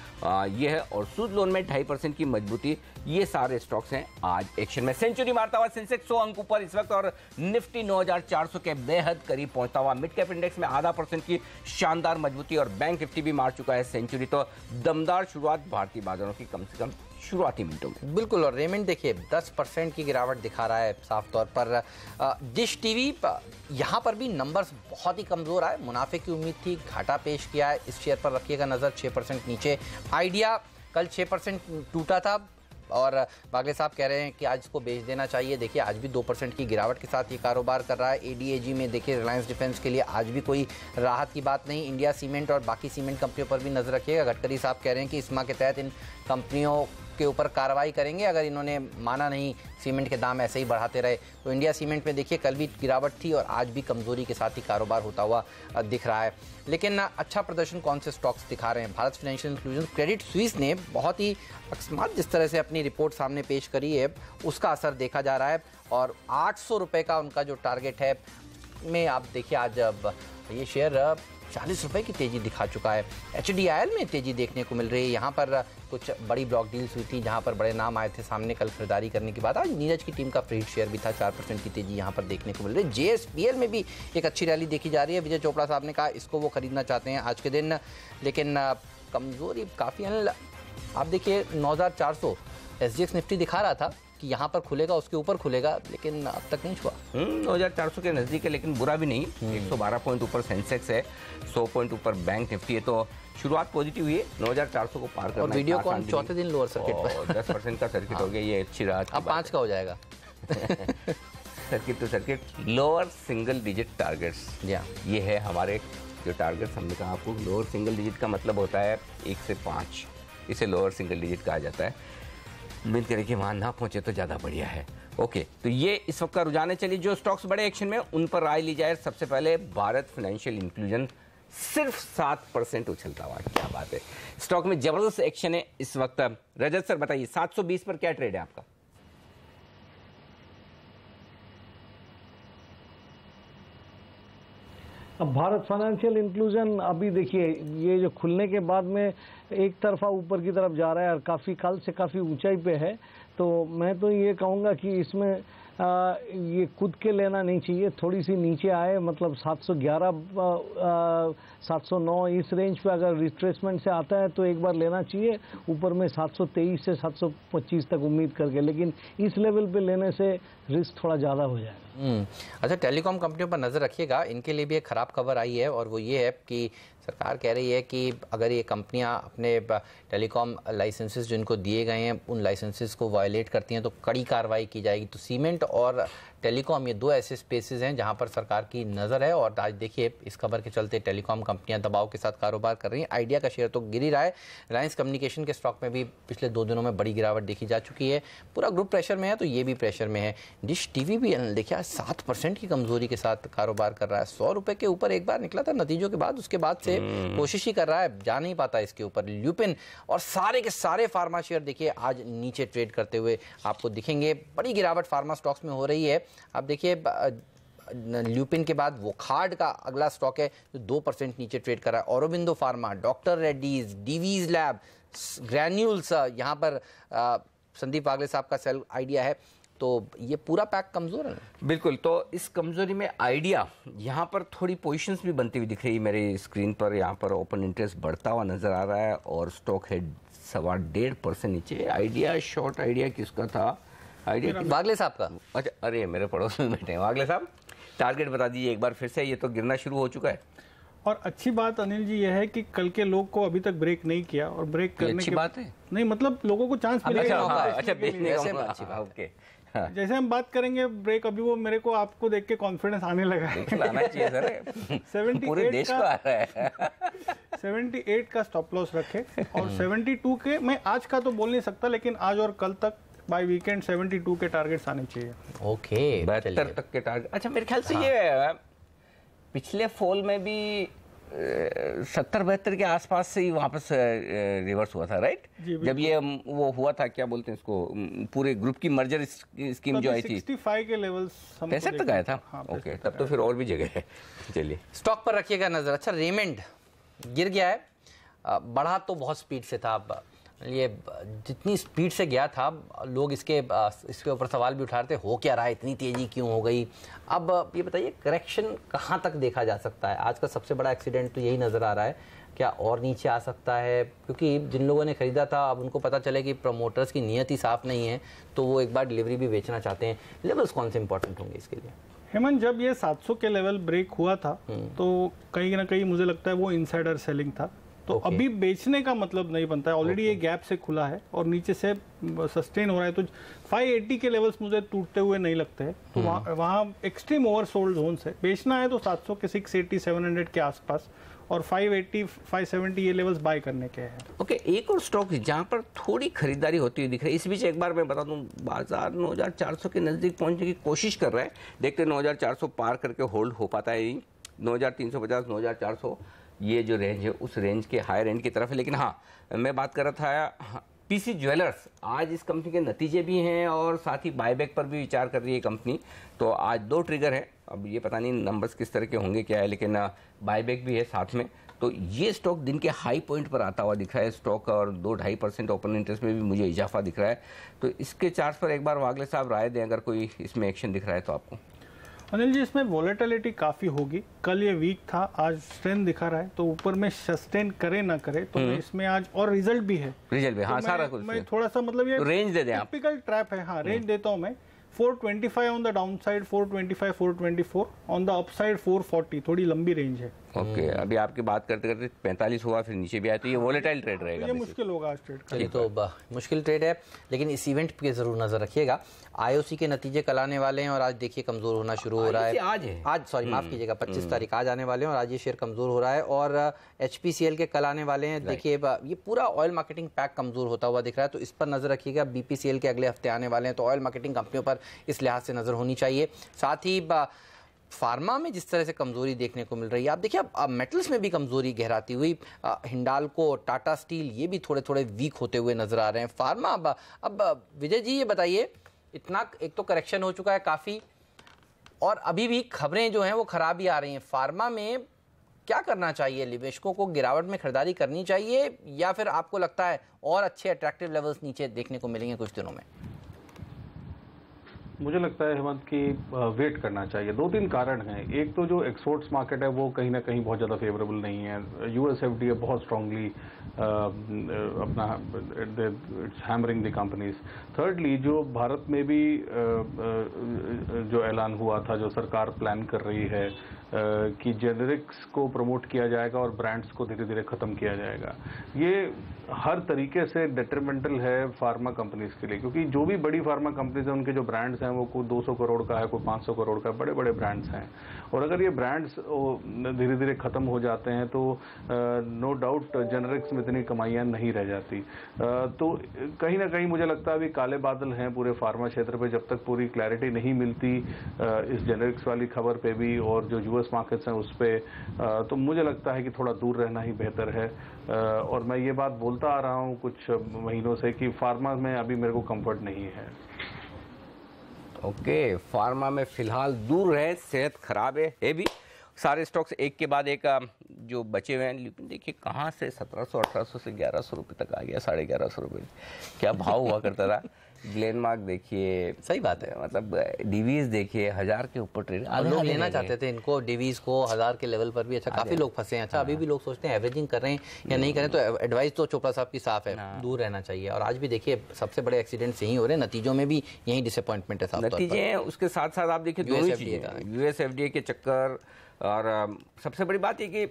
ये है, और सूद लोन में 2.5% की मजबूती। ये सारे स्टॉक्स हैं आज एक्शन में। सेंचुरी मारता हुआ सेंसेक्स 100 अंक ऊपर इस वक्त, और निफ्टी 9400 के बेहद करीब पहुंचता हुआ। मिड कैप इंडेक्स में 0.5% की शानदार मजबूती, और बैंक निफ्टी भी मार चुका है सेंचुरी। तो दमदार शुरुआत भारतीय बाजारों की कम से कम शुरुआती मिनटों में। बिल्कुल, और रेमंड देखिए 10% की गिरावट दिखा रहा है साफ तौर पर। डिश टीवी यहाँ पर भी नंबर्स बहुत ही कमज़ोर आए। मुनाफे की उम्मीद थी, घाटा पेश किया है। इस शेयर पर रखिएगा नज़र, 6% नीचे। आइडिया कल 6% टूटा था, और बागले साहब कह रहे हैं कि आज इसको बेच देना चाहिए। देखिए आज भी 2% की गिरावट के साथ ये कारोबार कर रहा है। एडीएजी में देखिए रिलायंस डिफेंस के लिए आज भी कोई राहत की बात नहीं। इंडिया सीमेंट और बाकी सीमेंट कंपनियों पर भी नजर रखिएगा। गडकरी साहब कह रहे हैं कि इस्मा के तहत इन कंपनियों के ऊपर कार्रवाई करेंगे अगर इन्होंने माना नहीं, सीमेंट के दाम ऐसे ही बढ़ाते रहे। तो इंडिया सीमेंट में देखिए कल भी गिरावट थी और आज भी कमजोरी के साथ ही कारोबार होता हुआ दिख रहा है। लेकिन अच्छा प्रदर्शन कौन से स्टॉक्स दिखा रहे हैं? Bharat financial inclusion, Credit Suisse ने बहुत ही अकस्मात जिस तरह से अपनी रिपोर्ट सामने पेश करी है उसका असर देखा जा रहा है और 800 रुपये का उनका जो टारगेट है में आप देखिए आज अब ये शेयर 40 रुपये की तेजी दिखा चुका है। HDIL में तेजी देखने को मिल रही है। यहाँ पर कुछ बड़ी ब्लॉक डील्स हुई थी जहाँ पर बड़े नाम आए थे सामने कल खरीदारी करने के बाद। आज नीरज की टीम का फ्री शेयर भी था, 4% की तेजी यहाँ पर देखने को मिल रही है। JSPL में भी एक अच्छी रैली देखी जा रही है। विजय चोपड़ा साहब ने कहा इसको वो खरीदना चाहते हैं आज के दिन, लेकिन कमजोरी काफ़ी है। आप देखिए 9400 SGX निफ्टी दिखा रहा था कि यहाँ पर खुलेगा उसके ऊपर खुलेगा, लेकिन अब तक नहीं छुआ। 9400 के नज़दीक है लेकिन बुरा भी नहीं। 112 पॉइंट ऊपर सेंसेक्स है, 100 पॉइंट ऊपर बैंक निफ्टी है, तो शुरुआत पॉजिटिव हुई है। 9400 को पार करना और वीडियो कॉन चौथे दिन लोअर सर्किट पर 10% का सर्किट हो गया, ये अच्छी राहत। अब 5 का हो जाएगा। Circuit to circuit lower single digit targets, ये है हमारे जो टारगेट्स। हमने कहा आपको लोअर सिंगल डिजिट का मतलब होता है 1 से 5, इसे लोअर सिंगल डिजिट कहा जाता है। उम्मीद करें कि वहाँ ना पहुंचे तो ज़्यादा बढ़िया है। ओके, तो ये इस वक्त का रुझान है। चलिए जो स्टॉक्स बड़े एक्शन में उन पर राय ली जाए। सबसे पहले भारत फाइनेंशियल इंक्लूजन सिर्फ 7% उछलता हुआ, क्या बात है। स्टॉक में जबरदस्त एक्शन है इस वक्त। रजत सर बताइए 720 पर क्या ट्रेड है आपका? अब भारत फाइनेंशियल इंक्लूजन अभी देखिए ये जो खुलने के बाद में एक तरफा ऊपर की तरफ जा रहा है और काफ़ी कल से काफ़ी ऊंचाई पे है। तो मैं तो ये कहूँगा कि इसमें ये कूद के लेना नहीं चाहिए, थोड़ी सी नीचे आए, मतलब 711 709 इस रेंज पे अगर रिट्रेसमेंट से आता है तो एक बार लेना चाहिए। ऊपर में 723 से 725 तक उम्मीद करके, लेकिन इस लेवल पे लेने से रिस्क थोड़ा ज़्यादा हो जाएगा। अच्छा, टेलीकॉम कंपनियों पर नज़र रखिएगा। इनके लिए भी एक ख़राब खबर आई है और वो ये है कि सरकार कह रही है कि अगर ये कंपनियां अपने टेलीकॉम लाइसेंसेस जिनको दिए गए हैं उन लाइसेंसेस को वायलेट करती हैं तो कड़ी कार्रवाई की जाएगी। तो सीमेंट और टेलीकॉम ये दो ऐसे स्पेसेस हैं जहां पर सरकार की नज़र है और आज देखिए इस खबर के चलते टेलीकॉम कंपनियां दबाव के साथ कारोबार कर रही हैं। आइडिया का शेयर तो गिर ही रहा है। रिलायंस कम्युनिकेशन के स्टॉक में भी पिछले 2 दिनों में बड़ी गिरावट देखी जा चुकी है। पूरा ग्रुप प्रेशर में है तो ये भी प्रेशर में है। डिश टीवी भी देखिए 7% की कमजोरी के साथ कारोबार कर रहा है। 100 रुपये के ऊपर एक बार निकला था नतीजों के बाद, उसके बाद से कोशिश ही कर रहा है, जा नहीं पाता इसके ऊपर। ल्यूपिन और सारे के सारे फार्मा शेयर देखिए आज नीचे ट्रेड करते हुए आपको दिखेंगे। बड़ी गिरावट फार्मा स्टॉक्स में हो रही है। आप देखिए ल्यूपिन के बाद वोखार्ड का अगला स्टॉक है जो 2% नीचे ट्रेड कर रहा है। Aurobindo pharma, doctor Reddy's, Divi's lab, granules, यहाँ पर संदीप वागले साहब का सेल आइडिया है। तो ये पूरा पैक कमजोर है। बिल्कुल, तो इस कमजोरी में आइडिया यहाँ पर थोड़ी पोजीशंस भी बनती हुई दिख रही है मेरी स्क्रीन पर। यहाँ पर ओपन इंटरेस्ट बढ़ता हुआ नजर आ रहा है और स्टॉक है 1.5% नीचे। आइडिया शॉर्ट आइडिया किसका था? आइडिया वागले साहब का। अच्छा, अरे मेरे पड़ोस में बैठे हैं वागले साहब, टारगेट बता दीजिए एक बार फिर से। ये तो गिरना शुरू हो चुका है। और अच्छी बात अनिल जी ये है कि कल के लोग को अभी तक ब्रेक नहीं किया और ब्रेक करने अच्छी बात है नहीं, मतलब लोगों को चांस मिलेगा। अच्छा, बेचने का ओके। जैसे हम बात करेंगे ब्रेक, अभी वो मेरे को आपको देख के कॉन्फिडेंस आने लगा है। आना चाहिए सर, 78 पूरे देश को आ रहा है। 78 का स्टॉप लॉस रखे और 72 के, मैं आज का तो बोल नहीं सकता लेकिन आज और कल तक बाय वीकेंड 72 के टारगेट्स आने चाहिए। ओके, 72 तक के टारगेट। अच्छा, मेरे ख्याल से ये पिछले फॉल में भी 70-72 के आसपास से ही वापस रिवर्स हुआ था, राइट? जब ये वो हुआ था, क्या बोलते हैं इसको, पूरे ग्रुप की मर्जर स्कीम जो आई थी 65 के लेवल्स 65 तक आया था। ओके, तब तो फिर और भी जगह है। चलिए स्टॉक पर रखिएगा नजर। अच्छा, रेमंड गिर गया है, बढ़ा तो बहुत स्पीड से था। अब ये जितनी स्पीड से गया था लोग इसके ऊपर सवाल भी उठा रहे थे, हो क्या रहा है, इतनी तेजी क्यों हो गई। अब ये बताइए करेक्शन कहाँ तक देखा जा सकता है? आज का सबसे बड़ा एक्सीडेंट तो यही नज़र आ रहा है। क्या और नीचे आ सकता है? क्योंकि जिन लोगों ने खरीदा था अब उनको पता चले कि प्रमोटर्स की नीयत ही साफ नहीं है तो वो एक बार डिलीवरी भी बेचना चाहते हैं। लेवल्स कौन से इंपॉर्टेंट होंगे इसके लिए? हेमंत, जब ये 700 के लेवल ब्रेक हुआ था तो कहीं ना कहीं मुझे लगता है वो इनसाइडर सेलिंग था। तो अभी बेचने का मतलब नहीं बनता है। ऑलरेडी ये गैप से खुला है और नीचे से सस्टेन हो रहा है तो 580 के लेवल्स मुझे टूटते हुए नहीं लगते हैं। तो वहाँ एक्सट्रीम ओवरसोल्ड जोन है। बेचना है तो 700 के 680 700 के आसपास और 580 570 ये लेवल्स बाय करने के हैं। ओके, एक और स्टॉक जहां पर थोड़ी खरीदारी होती हुई दिख रही है, इस बीच एक बार मैं बता दूं, बाजार 9400 के नजदीक पहुंचने की कोशिश कर रहा है। देखते हैं 9400 पार करके होल्ड हो पाता है। 9350 9400 ये जो रेंज है उस रेंज के हायर एंड की तरफ है। लेकिन हाँ, मैं बात कर रहा था पीसी ज्वेलर्स, आज इस कंपनी के नतीजे भी हैं और साथ ही बायबैक पर भी विचार कर रही है कंपनी। तो आज 2 ट्रिगर है, अब ये पता नहीं नंबर्स किस तरह के होंगे क्या है, लेकिन बायबैक भी है साथ में। तो ये स्टॉक दिन के हाई पॉइंट पर आता हुआ दिख रहा है स्टॉक, और 2-2.5% ओपन इंटरेस्ट में भी मुझे इजाफा दिख रहा है। तो इसके चार्ट पर एक बार वागले साहब राय दें, अगर कोई इसमें एक्शन दिख रहा है तो आपको। अनिल जी, इसमें वॉलेटिलिटी काफी होगी। कल ये वीक था, आज स्ट्रेंथ दिखा रहा है, तो ऊपर में सस्टेन करे ना करे तो मैं इसमें आज, और रिजल्ट भी है, हाँ, सारा कुछ मैं थोड़ा सा मतलब ये रेंज दे दें आप। टिपिकल ट्रैप है। हाँ, रेंज देता हूं मैं 425 on the down side, 425 424 on the upside 440, थोड़ी लंबी रेंज है। ओके, अभी आपकी बात करते करते 45 हुआ, फिर नीचे भी आया, तो ये वोलेटाइल ट्रेड रहेगा। ये मुश्किल होगा आज ट्रेड करना। ये तो मुश्किल ट्रेड है, लेकिन इस इवेंट पे जरूर नजर रखिएगा। आईओसी के नतीजे कल आने वाले हैं और आज देखिए कमजोर होना शुरू हो रहा है। आज सॉरी माफ कीजिएगा, 25 तारीख आज आने वाले हैं और आज ये शेयर कमजोर हो रहा है। और HPCL के कल आने वाले हैं। देखिए ये पूरा ऑयल मार्केटिंग पैक कमजोर होता हुआ दिख रहा है, तो इस पर नजर रखिएगा। BPCL के अगले हफ्ते आने वाले हैं, तो ऑयल मार्केटिंग कंपनियों पर इस लिहाज से नजर होनी चाहिए। साथ ही फार्मा में जिस तरह से कमजोरी देखने को मिल रही है, आप देखिए अब मेटल्स में भी कमजोरी गहराती हुई। हिंडाल्को, टाटा स्टील, ये भी थोड़े थोड़े वीक होते हुए नजर आ रहे हैं। फार्मा अब विजय जी ये बताइए, इतना एक तो करेक्शन हो चुका है काफी, और अभी भी खबरें जो हैं वो खराब ही आ रही हैं। फार्मा में क्या करना चाहिए? निवेशकों को गिरावट में खरीदारी करनी चाहिए, या फिर आपको लगता है और अच्छे अट्रैक्टिव लेवल्स नीचे देखने को मिलेंगे कुछ दिनों में? मुझे लगता है हेमंत की वेट करना चाहिए। 2-3 कारण हैं। एक तो जो एक्सपोर्ट्स मार्केट है वो कहीं ना कहीं बहुत ज़्यादा फेवरेबल नहीं है। US FDA बहुत स्ट्रांगली अपना it's hammering the companies. Thirdly, जो भारत में भी जो ऐलान हुआ था, जो सरकार प्लान कर रही है कि जेनेरिक्स को प्रमोट किया जाएगा और ब्रांड्स को धीरे धीरे ख़त्म किया जाएगा, ये हर तरीके से डेट्रीमेंटल है फार्मा कंपनीज के लिए। क्योंकि जो भी बड़ी फार्मा कंपनीज हैं उनके जो ब्रांड्स हैं वो कोई 200 करोड़ का है, कोई 500 करोड़ का, बड़े बड़े ब्रांड्स हैं। और अगर ये ब्रांड्स धीरे धीरे ख़त्म हो जाते हैं तो नो डाउट जेनेरिक्स में इतनी कमाइयाँ नहीं रह जाती। तो कहीं ना कहीं मुझे लगता है अभी काले बादल हैं पूरे फार्मा क्षेत्र पे। जब तक पूरी क्लैरिटी नहीं मिलती इस जेनेरिक्स वाली खबर पे भी और जो US मार्केट्स हैं उस पे, तो मुझे लगता है कि थोड़ा दूर रहना ही बेहतर है। और मैं ये बात बोलता आ रहा हूँ कुछ महीनों से कि फार्मा में अभी मेरे को कंफर्ट नहीं है। ओके, फार्मा में फिलहाल दूर रहे, सेहत खराब है भी। सारे स्टॉक्स एक के बाद एक जो बचे हुए हैं, लेकिन देखिए कहाँ से 1700-1800 से 1100 रुपये तक आ गया, 1150 रुपये क्या भाव हुआ करता था। ग्लेनमार्क देखिए, सही बात है, मतलब डिवीज देखिए 1000 के ऊपर ट्रेड। लोग लेना चाहते थे इनको, डिवीज को 1000 के लेवल पर भी। अच्छा, काफी लोग फंसे हैं। अच्छा, अभी भी लोग सोचते हैं एवरेजिंग कर रहे हैं या नहीं करें। तो एडवाइस तो चोपड़ा साहब की साफ है, दूर रहना चाहिए। और आज भी देखिए सबसे बड़े एक्सीडेंट्स यही हो रहे हैं, नतीजों में भी यही डिसअपॉइंटमेंट है। नतीजे हैं, उसके साथ साथ आप देखिए दोनों चीजें, US FDA के चक्कर, और सबसे बड़ी बात है कि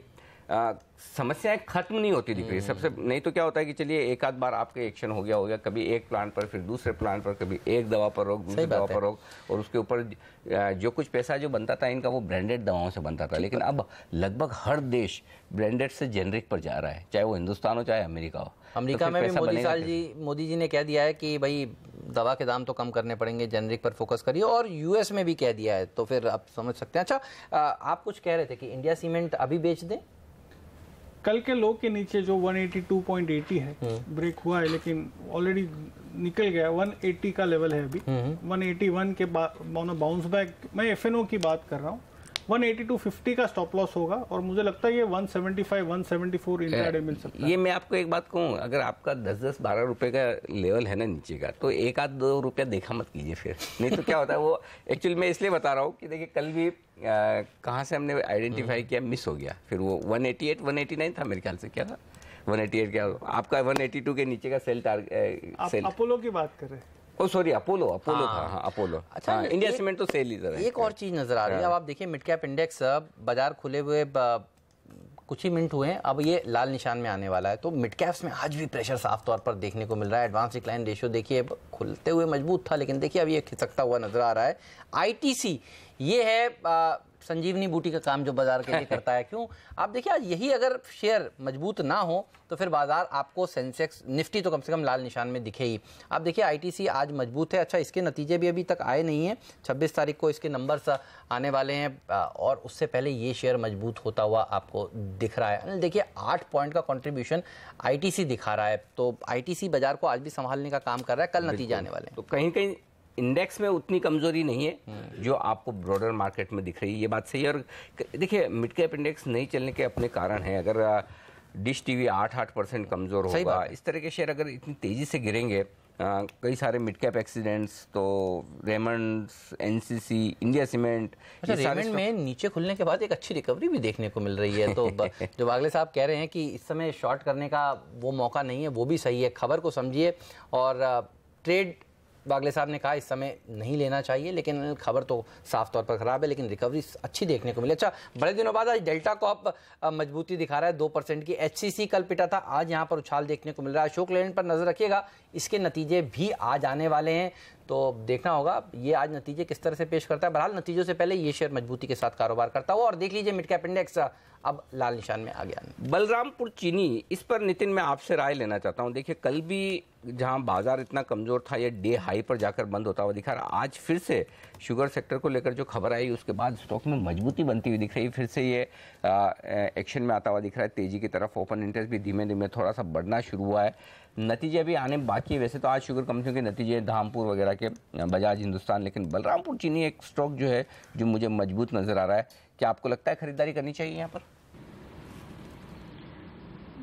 समस्याएं खत्म नहीं होती दिख रही। सबसे नहीं तो क्या होता है कि चलिए एक आध बार आपका एक्शन हो गया, कभी एक प्लांट पर, फिर दूसरे प्लांट पर, कभी एक दवा पर रोक, दूसरी दवा पर रोक, और उसके ऊपर जो कुछ पैसा जो बनता था इनका वो ब्रांडेड दवाओं से बनता था। लेकिन अब लगभग हर देश ब्रांडेड से जेनरिक पर जा रहा है, चाहे वो हिंदुस्तान हो चाहे अमेरिका हो। अमेरिका में भी मोदी जी ने कह दिया है कि भाई दवा के दाम तो कम करने पड़ेंगे, जेनरिक पर फोकस करिए, और US में भी कह दिया है। तो फिर आप समझ सकते हैं। अच्छा, आप कुछ कह रहे थे कि इंडिया सीमेंट अभी बेच दें? कल के लो के नीचे जो 182.80 है ब्रेक हुआ है, लेकिन ऑलरेडी निकल गया। 180 का लेवल है अभी। 181 के बाद बाउंस बैक। मैं FNO की बात कर रहा हूँ। 182.50 का स्टॉप लॉस होगा, और मुझे लगता है ये 175 174 इंट्राडे मिल सकता है। ये मैं आपको एक बात कहूँ, अगर आपका 10-12 रुपए का लेवल है ना नीचे का, तो 1-2 रुपया देखा मत कीजिए फिर। नहीं तो क्या होता है वो, एक्चुअली मैं इसलिए बता रहा हूँ कि देखिए कल भी कहाँ से हमने आइडेंटिफाई किया, मिस हो गया। फिर वो 188 189 था मेरे ख्याल से, क्या था 188, क्या आपका 182 के नीचे का सेल टारगेट। अपोलो की बात कर रहे हैं। ओ सॉरी, अपोलो था। हाँ, अपोलो। अच्छा, इंडिया सीमेंट तो सेल ही था। एक और चीज नजर आ रही है। अब आप देखिए मिड कैप इंडेक्स बाजार खुले हुए कुछ ही मिनट हुए हैं, अब ये लाल निशान में आने वाला है। तो मिड कैप्स में आज भी प्रेशर साफ तौर पर देखने को मिल रहा है। एडवांस डिक्लाइन रेशियो देखिए खुलते हुए मजबूत था, लेकिन देखिए अब ये खिसकता हुआ नजर आ रहा है। ITC ये है संजीवनी बूटी का काम जो बाजार के लिए करता है। क्यों? आप देखिए आज यही अगर शेयर मजबूत ना हो तो फिर बाजार आपको सेंसेक्स निफ्टी तो कम से कम लाल निशान में दिखे ही। आप देखिए आईटीसी आज मजबूत है। अच्छा, इसके नतीजे भी अभी तक आए नहीं हैं, 26 तारीख को इसके नंबर्स आने वाले हैं और उससे पहले ये शेयर मजबूत होता हुआ आपको दिख रहा है। देखिए 8 पॉइंट का कंट्रीब्यूशन आईटीसी दिखा रहा है, तो आईटीसी बाजार को आज भी संभालने का काम कर रहा है। कल नतीजे आने वाले हैं तो कहीं कहीं इंडेक्स में उतनी कमजोरी नहीं है जो आपको ब्रॉडर मार्केट में दिख रही है, ये बात सही है। और देखिए मिड कैप इंडेक्स नहीं चलने के अपने कारण हैं। अगर डिश टीवी 8% कमजोर होगा, इस तरह के शेयर अगर इतनी तेजी से गिरेंगे, कई सारे मिड कैप एक्सीडेंट्स, तो रेमंड्स, एनसीसी, इंडिया सीमेंट। अच्छा, रेमंड में नीचे खुलने के बाद एक अच्छी रिकवरी भी देखने को मिल रही है, तो जो वागले साहब कह रहे हैं कि इस समय शॉर्ट करने का वो मौका नहीं है, वो भी सही है। खबर को समझिए और ट्रेड वागले साहब ने कहा इस समय नहीं लेना चाहिए, लेकिन खबर तो साफ तौर पर खराब है, लेकिन रिकवरी अच्छी देखने को मिली। अच्छा, बड़े दिनों बाद आज डेल्टा कॉप मजबूती दिखा रहा है 2% की। एचसीसी कल पिटा था, आज यहाँ पर उछाल देखने को मिल रहा है। अशोक लेलैंड पर नजर रखिएगा, इसके नतीजे भी आज आने वाले हैं, तो देखना होगा ये आज नतीजे किस तरह से पेश करता है। बहरहाल नतीजों से पहले ये शेयर मजबूती के साथ कारोबार करता हुआ, और देख लीजिए मिड कैप इंडेक्स अब लाल निशान में आ गया। बलरामपुर चीनी, इस पर नितिन मैं आपसे राय लेना चाहता हूं। देखिए कल भी जहां बाजार इतना कमजोर था, ये डे हाई पर जाकर बंद होता हुआ दिखा रहा। आज फिर से शुगर सेक्टर को लेकर जो खबर आई उसके बाद स्टॉक में मजबूती बनती हुई दिख रही, फिर से ये एक्शन में आता हुआ दिख रहा है तेजी की तरफ। ओपन इंटरेस्ट भी धीमे धीमे थोड़ा सा बढ़ना शुरू हुआ है। नतीजे अभी आने बाकी है। वैसे तो आज शुगर कंपनियों के नतीजे धामपुर वगैरह के, बजाज हिंदुस्तान, लेकिन बलरामपुर चीनी एक स्टॉक जो है जो मुझे मजबूत नजर आ रहा है। क्या आपको लगता है खरीदारी करनी चाहिए यहाँ पर?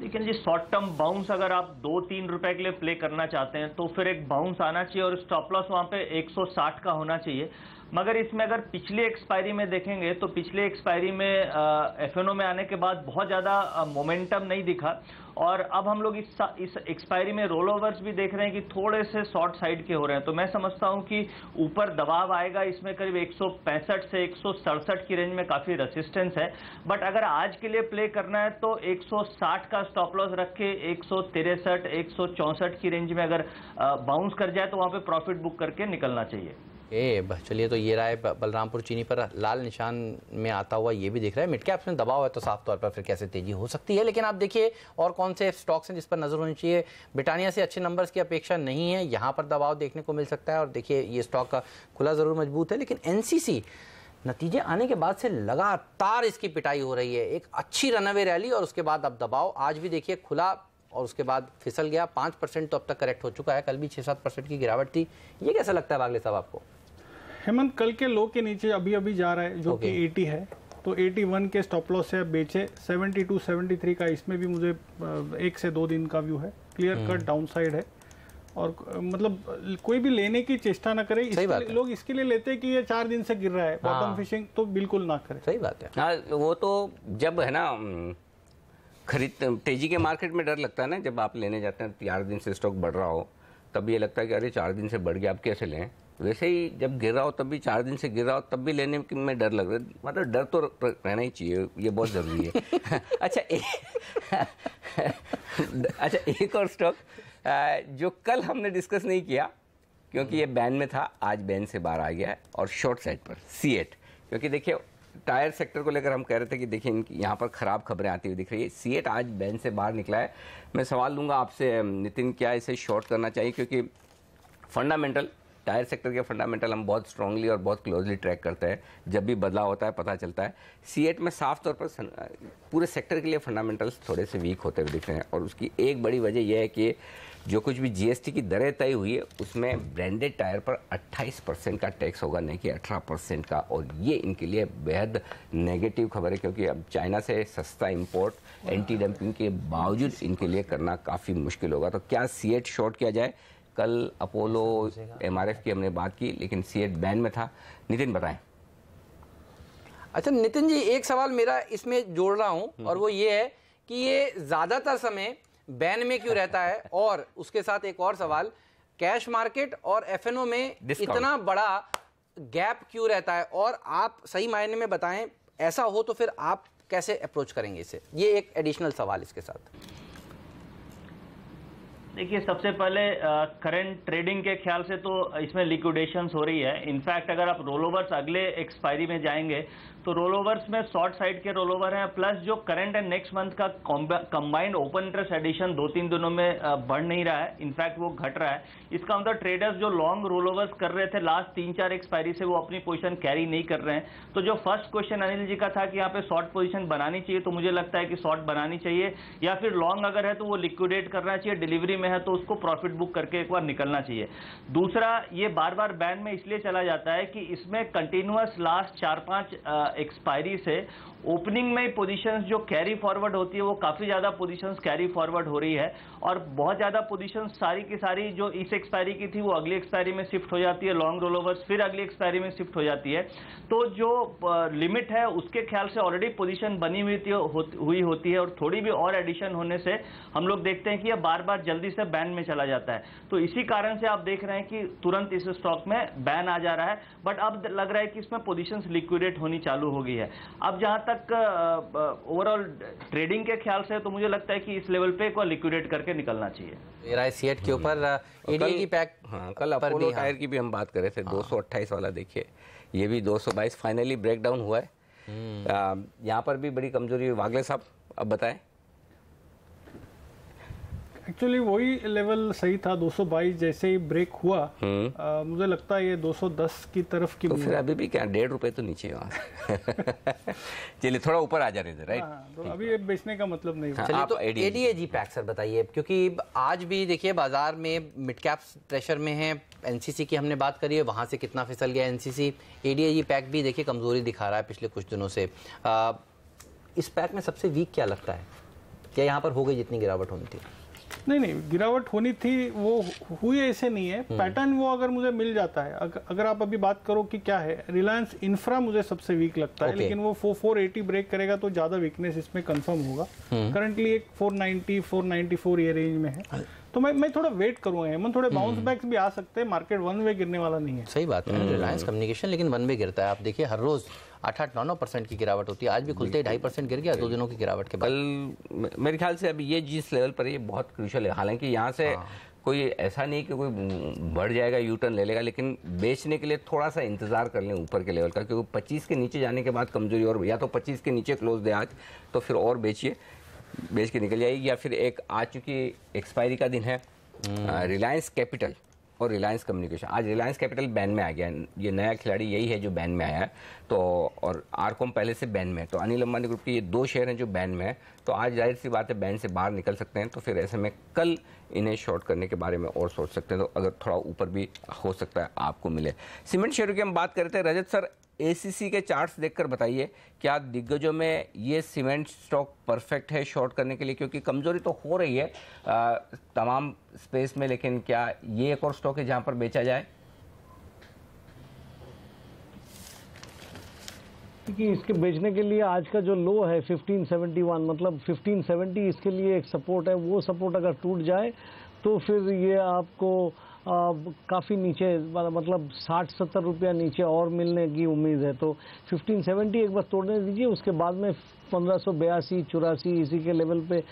लेकिन जी शॉर्ट टर्म बाउंस अगर आप 2-3 रुपए के लिए प्ले करना चाहते हैं तो फिर एक बाउंस आना चाहिए और स्टॉप लॉस वहां पे 160 का होना चाहिए। मगर इसमें अगर पिछली एक्सपायरी में देखेंगे तो पिछले एक्सपायरी में एफएनओ में आने के बाद बहुत ज़्यादा मोमेंटम नहीं दिखा, और अब हम लोग इस एक्सपायरी में रोल ओवर्स भी देख रहे हैं कि थोड़े से शॉर्ट साइड के हो रहे हैं। तो मैं समझता हूं कि ऊपर दबाव आएगा, इसमें करीब 165 से 167 की रेंज में काफ़ी रेसिस्टेंस है। बट अगर आज के लिए प्ले करना है तो 160 का स्टॉप लॉस रख के 163, 164 की रेंज में अगर बाउंस कर जाए तो वहां पे प्रॉफिट बुक करके निकलना चाहिए। चलिए, तो ये रहा है बलरामपुर चीनी पर लाल निशान में आता हुआ, ये भी दिख रहा है। मिड कैप्स में दबाव है तो साफ तौर पर फिर कैसे तेजी हो सकती है। लेकिन आप देखिए और कौन से स्टॉक्स हैं जिस पर नजर होनी चाहिए। ब्रिटानिया से अच्छे नंबर्स की अपेक्षा नहीं है, यहाँ पर दबाव देखने को मिल सकता है। और देखिए ये स्टॉक का खुला जरूर मजबूत है, लेकिन एनसीसी नतीजे आने के बाद से लगातार इसकी पिटाई हो रही है। एक अच्छी रनअवे रैली और उसके बाद अब दबाव। आज भी देखिए खुला और उसके बाद फिसल गया। 5% तो अब तक करेक्ट हो चुका है, कल भी 6-7% की गिरावट थी। ये कैसा लगता है वागले साहब आपको? हेमंत, कल के लो के नीचे अभी अभी जा रहा है, जो कि 80 है, तो 81 के स्टॉप लॉस से बेचे। 72, 73 का इसमें भी मुझे 1 से 2 दिन का व्यू है, क्लियर कट डाउन साइड है। और मतलब कोई भी लेने की चेष्टा ना करे। लोग इसके लिए लेते हैं कि ये 4 दिन से गिर रहा है, बॉटम फिशिंग, तो बिल्कुल ना करे। सही बात है। हाँ, वो तो जब है ना खरीद तेजी के मार्केट में डर लगता है ना, जब आप लेने जाते हैं 4 दिन से स्टॉक बढ़ रहा हो तब ये लगता है कि अरे 4 दिन से बढ़ गया, अब कैसे लें। वैसे ही जब गिर रहा हो तब भी, 4 दिन से गिर रहा हो तब भी लेने में डर लग रहा है। मतलब डर तो रहना ही चाहिए, ये बहुत जरूरी है। अच्छा, एक और स्टॉक जो कल हमने डिस्कस नहीं किया क्योंकि ये बैन में था, आज बैन से बाहर आ गया है और शॉर्ट साइड पर सीएट। क्योंकि देखिए टायर सेक्टर को लेकर हम कह रहे थे कि देखिए यहाँ पर खराब खबरें आती हुई दिख रही है। सीएट आज बैन से बाहर निकला है। मैं सवाल लूँगा आपसे नितिन, क्या इसे शॉर्ट करना चाहिए? क्योंकि फंडामेंटल, टायर सेक्टर के फंडामेंटल हम बहुत स्ट्रांगली और बहुत क्लोजली ट्रैक करते हैं। जब भी बदलाव होता है पता चलता है। सीएट में साफ तौर पर पूरे सेक्टर के लिए फंडामेंटल्स थोड़े से वीक होते हुए दिख रहे हैं, और उसकी एक बड़ी वजह यह है कि जो कुछ भी जीएसटी की दरें तय हुई है उसमें ब्रांडेड टायर पर 28% का टैक्स होगा, नहीं कि 18% का। और ये इनके लिए बेहद नेगेटिव खबर है, क्योंकि अब चाइना से सस्ता इंपोर्ट एंटी डंपिंग के बावजूद इनके लिए करना काफ़ी मुश्किल होगा। तो क्या सीएट शॉर्ट किया जाए? कल अपोलो एमआरएफ की हमने बात की, लेकिन सीएट बैन में था। नितिन बताएं। अच्छा नितिन जी, एक सवाल मेरा इसमें जोड़ रहा हूं, और वो ये है कि ये ज्यादातर समय बैन में क्यों रहता है, और उसके साथ एक और सवाल, कैश मार्केट और एफएनओ में इतना बड़ा गैप क्यों रहता है? और आप सही मायने में बताएं, ऐसा हो तो फिर आप कैसे अप्रोच करेंगे इसे? ये एक एडिशनल सवाल इसके साथ। देखिए, सबसे पहले करंट ट्रेडिंग के ख्याल से तो इसमें लिक्विडेशंस हो रही है। इनफैक्ट अगर आप रोलोवर्स अगले एक्सपायरी में जाएंगे तो रोलोवर्स में शॉर्ट साइड के रोलोवर हैं, प्लस जो करंट एंड नेक्स्ट मंथ का कंबाइंड ओपन इंटरेस्ट एडिशन 2-3 दिनों में बढ़ नहीं रहा है, इनफैक्ट वो घट रहा है। इसका मतलब ट्रेडर्स जो लॉन्ग रोलोवर्स कर रहे थे लास्ट 3-4 एक्सपायरी से, वो अपनी पोजीशन कैरी नहीं कर रहे हैं। तो जो फर्स्ट क्वेश्चन अनिल जी का था कि यहाँ पे शॉर्ट पोजीशन बनानी चाहिए, तो मुझे लगता है कि शॉर्ट बनानी चाहिए, या फिर लॉन्ग अगर है तो वो लिक्विडेट करना चाहिए, डिलीवरी में है तो उसको प्रॉफिट बुक करके एक बार निकलना चाहिए। दूसरा, ये बार बार बैन में इसलिए चला जाता है कि इसमें कंटिन्यूअस लास्ट 4-5 एक्सपायरी से ओपनिंग में पोजीशंस जो कैरी फॉरवर्ड होती है वो काफी ज्यादा पोजीशंस कैरी फॉरवर्ड हो रही है, और बहुत ज्यादा पोजीशंस सारी की सारी जो इस एक्सपायरी की थी वो अगली एक्सपायरी में शिफ्ट हो जाती है, लॉन्ग रोलोवर्स फिर अगली एक्सपायरी में शिफ्ट हो जाती है। तो जो लिमिट है उसके ख्याल से ऑलरेडी पोजीशन बनी हुई होती है, और थोड़ी भी और एडिशन होने से हम लोग देखते हैं कि यह बार बार जल्दी से बैन में चला जाता है। तो इसी कारण से आप देख रहे हैं कि तुरंत इस स्टॉक में बैन आ जा रहा है, बट अब लग रहा है कि इसमें पोजीशंस लिक्विडेट होनी चालू हो गई है। अब जहां तक ओवरऑल ट्रेडिंग के ख्याल से, तो मुझे लगता है कि इस लेवल पे एक बार लिक्विडेट करके निकलना चाहिए। मेरा सीएट के ऊपर एडीए की पैक, हाँ, कल अपोलो टायर की भी हम बात कर रहे थे, 228 वाला देखिए, ये भी 222 फाइनली ब्रेक डाउन हुआ है। यहाँ पर भी बड़ी कमजोरी है। वागले साहब अब बताएं। एक्चुअली वही लेवल सही था, 222 जैसे ही ब्रेक हुआ मुझे लगता है ये 210 की तरफ की। तो फिर अभी भी क्या ₹1.5 तो नीचे है वहाँ। चलिए थोड़ा ऊपर आ जा रहे थे, राइट। तो अभी ये बेचने का मतलब नहीं। हाँ, चलिए तो एडीएजी पैक सर बताइए, क्योंकि आज भी देखिए बाजार में मिड कैप्स प्रेशर में है। एनसीसी की हमने बात करी है, वहाँ से कितना फिसल गया एनसीसी। एडीएजी पैक भी देखिए कमजोरी दिखा रहा है पिछले कुछ दिनों से। इस पैक में सबसे वीक क्या लगता है? क्या यहाँ पर हो गई जितनी गिरावट होनी थी? नहीं, गिरावट होनी थी वो हुई, ऐसे नहीं है। पैटर्न वो अगर मुझे मिल जाता है, अगर आप अभी बात करो कि क्या है, रिलायंस इंफ्रा मुझे सबसे वीक लगता है, लेकिन वो 480 ब्रेक करेगा तो ज्यादा वीकनेस इसमें कंफर्म होगा। करंटली एक 490 494 ये रेंज में है, तो मैं थोड़ा वेट करूंगा। हेमंत, थोड़े बाउंस बैक्स भी आ सकते हैं, मार्केट वन वे गिरने वाला नहीं है। सही बात है, रिलायंस कम्युनिकेशन लेकिन वन वे गिरता है। आप देखिए हर रोज 8-9% की गिरावट होती है, आज भी खुलते ही 2.5% गिर गया 2 दिनों की गिरावट के बाद। कल मेरे ख्याल से अभी ये जिस लेवल पर ये बहुत क्रूशियल है, हालांकि यहाँ से कोई ऐसा नहीं कि कोई बढ़ जाएगा यू टर्न ले लेगा, लेकिन बेचने के लिए थोड़ा सा इंतजार कर लें ऊपर के लेवल का, क्योंकि 25 के नीचे जाने के बाद कमजोरी, और या तो 25 के नीचे क्लोज दे आज तो फिर और बेचिए, बेच के निकल जाएगी। या फिर एक आज चूंकि एक्सपायरी का दिन है, रिलायंस कैपिटल और रिलायंस कम्युनिकेशन, आज रिलायंस कैपिटल बैन में आ गया, ये नया खिलाड़ी यही है जो बैन में आया है। तो और आरकॉम पहले से बैन में है, तो अनिल अंबानी ग्रुप के ये 2 शेयर हैं जो बैन में है, तो आज जाहिर सी बात है बैन से बाहर निकल सकते हैं। तो फिर ऐसे में कल इन्हें शॉर्ट करने के बारे में और सोच सकते हैं, तो अगर थोड़ा ऊपर भी हो सकता है आपको मिले। सीमेंट शेयरों की हम बात करते हैं। रजत सर, एसीसी के चार्ट्स देखकर बताइए, क्या दिग्गजों में ये सीमेंट स्टॉक परफेक्ट है शॉर्ट करने के लिए? क्योंकि कमजोरी तो हो रही है तमाम स्पेस में, लेकिन क्या ये एक और स्टॉक है जहां पर बेचा जाए? कि इसके बेचने के लिए आज का जो लो है 1571, मतलब 1570 इसके लिए एक सपोर्ट है। वो सपोर्ट अगर टूट जाए तो फिर ये आपको काफ़ी नीचे, मतलब 60-70 रुपया नीचे और मिलने की उम्मीद है। तो 1570 एक बार तोड़ने दीजिए, उसके बाद में 1582-84 इसी के लेवल पे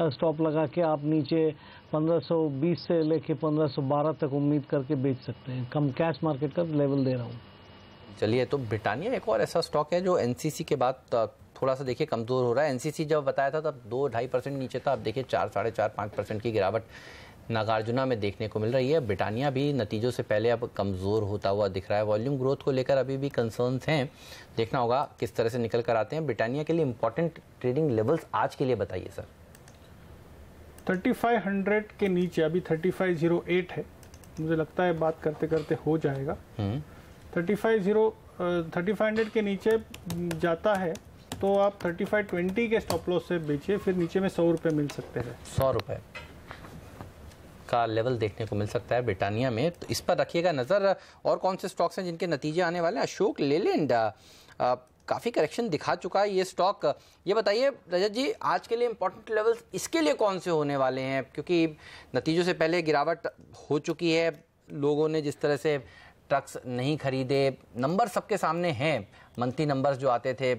स्टॉप लगा के आप नीचे 1520 से लेके 1512 तक उम्मीद करके बेच सकते हैं। कम कैश मार्केट का लेवल दे रहा हूँ। चलिए, तो ब्रिटानिया एक और ऐसा स्टॉक है जो एनसीसी के बाद थोड़ा सा देखिए कमज़ोर हो रहा है। एनसीसी जब बताया था तब 2-2.5% नीचे था, अब देखिए 4-4.5-5% की गिरावट नागार्जुना में देखने को मिल रही है। ब्रिटानिया भी नतीजों से पहले अब कमज़ोर होता हुआ दिख रहा है। वॉल्यूम ग्रोथ को लेकर अभी भी कंसर्न्स हैं, देखना होगा किस तरह से निकल कर आते हैं। ब्रिटानिया के लिए इंपॉर्टेंट ट्रेडिंग लेवल्स आज के लिए बताइए सर। 3500 के नीचे अभी 3508 है, मुझे लगता है बात करते करते हो जाएगा। 3500 के नीचे जाता है तो आप 3520 के स्टॉप लॉस से बेचिए, फिर नीचे में 100 रुपये मिल सकते हैं। 100 रुपये का लेवल देखने को मिल सकता है ब्रिटानिया में, तो इस पर रखिएगा नज़र। और कौन से स्टॉक्स हैं जिनके नतीजे आने वाले हैं? अशोक लेलैंड काफ़ी करेक्शन दिखा चुका है ये स्टॉक। ये बताइए रजत जी, आज के लिए इंपॉर्टेंट लेवल्स इसके लिए कौन से होने वाले हैं? क्योंकि नतीजों से पहले गिरावट हो चुकी है, लोगों ने जिस तरह से ट्रक्स नहीं खरीदे, नंबर सबके सामने हैं, मंथली नंबर्स जो आते थे,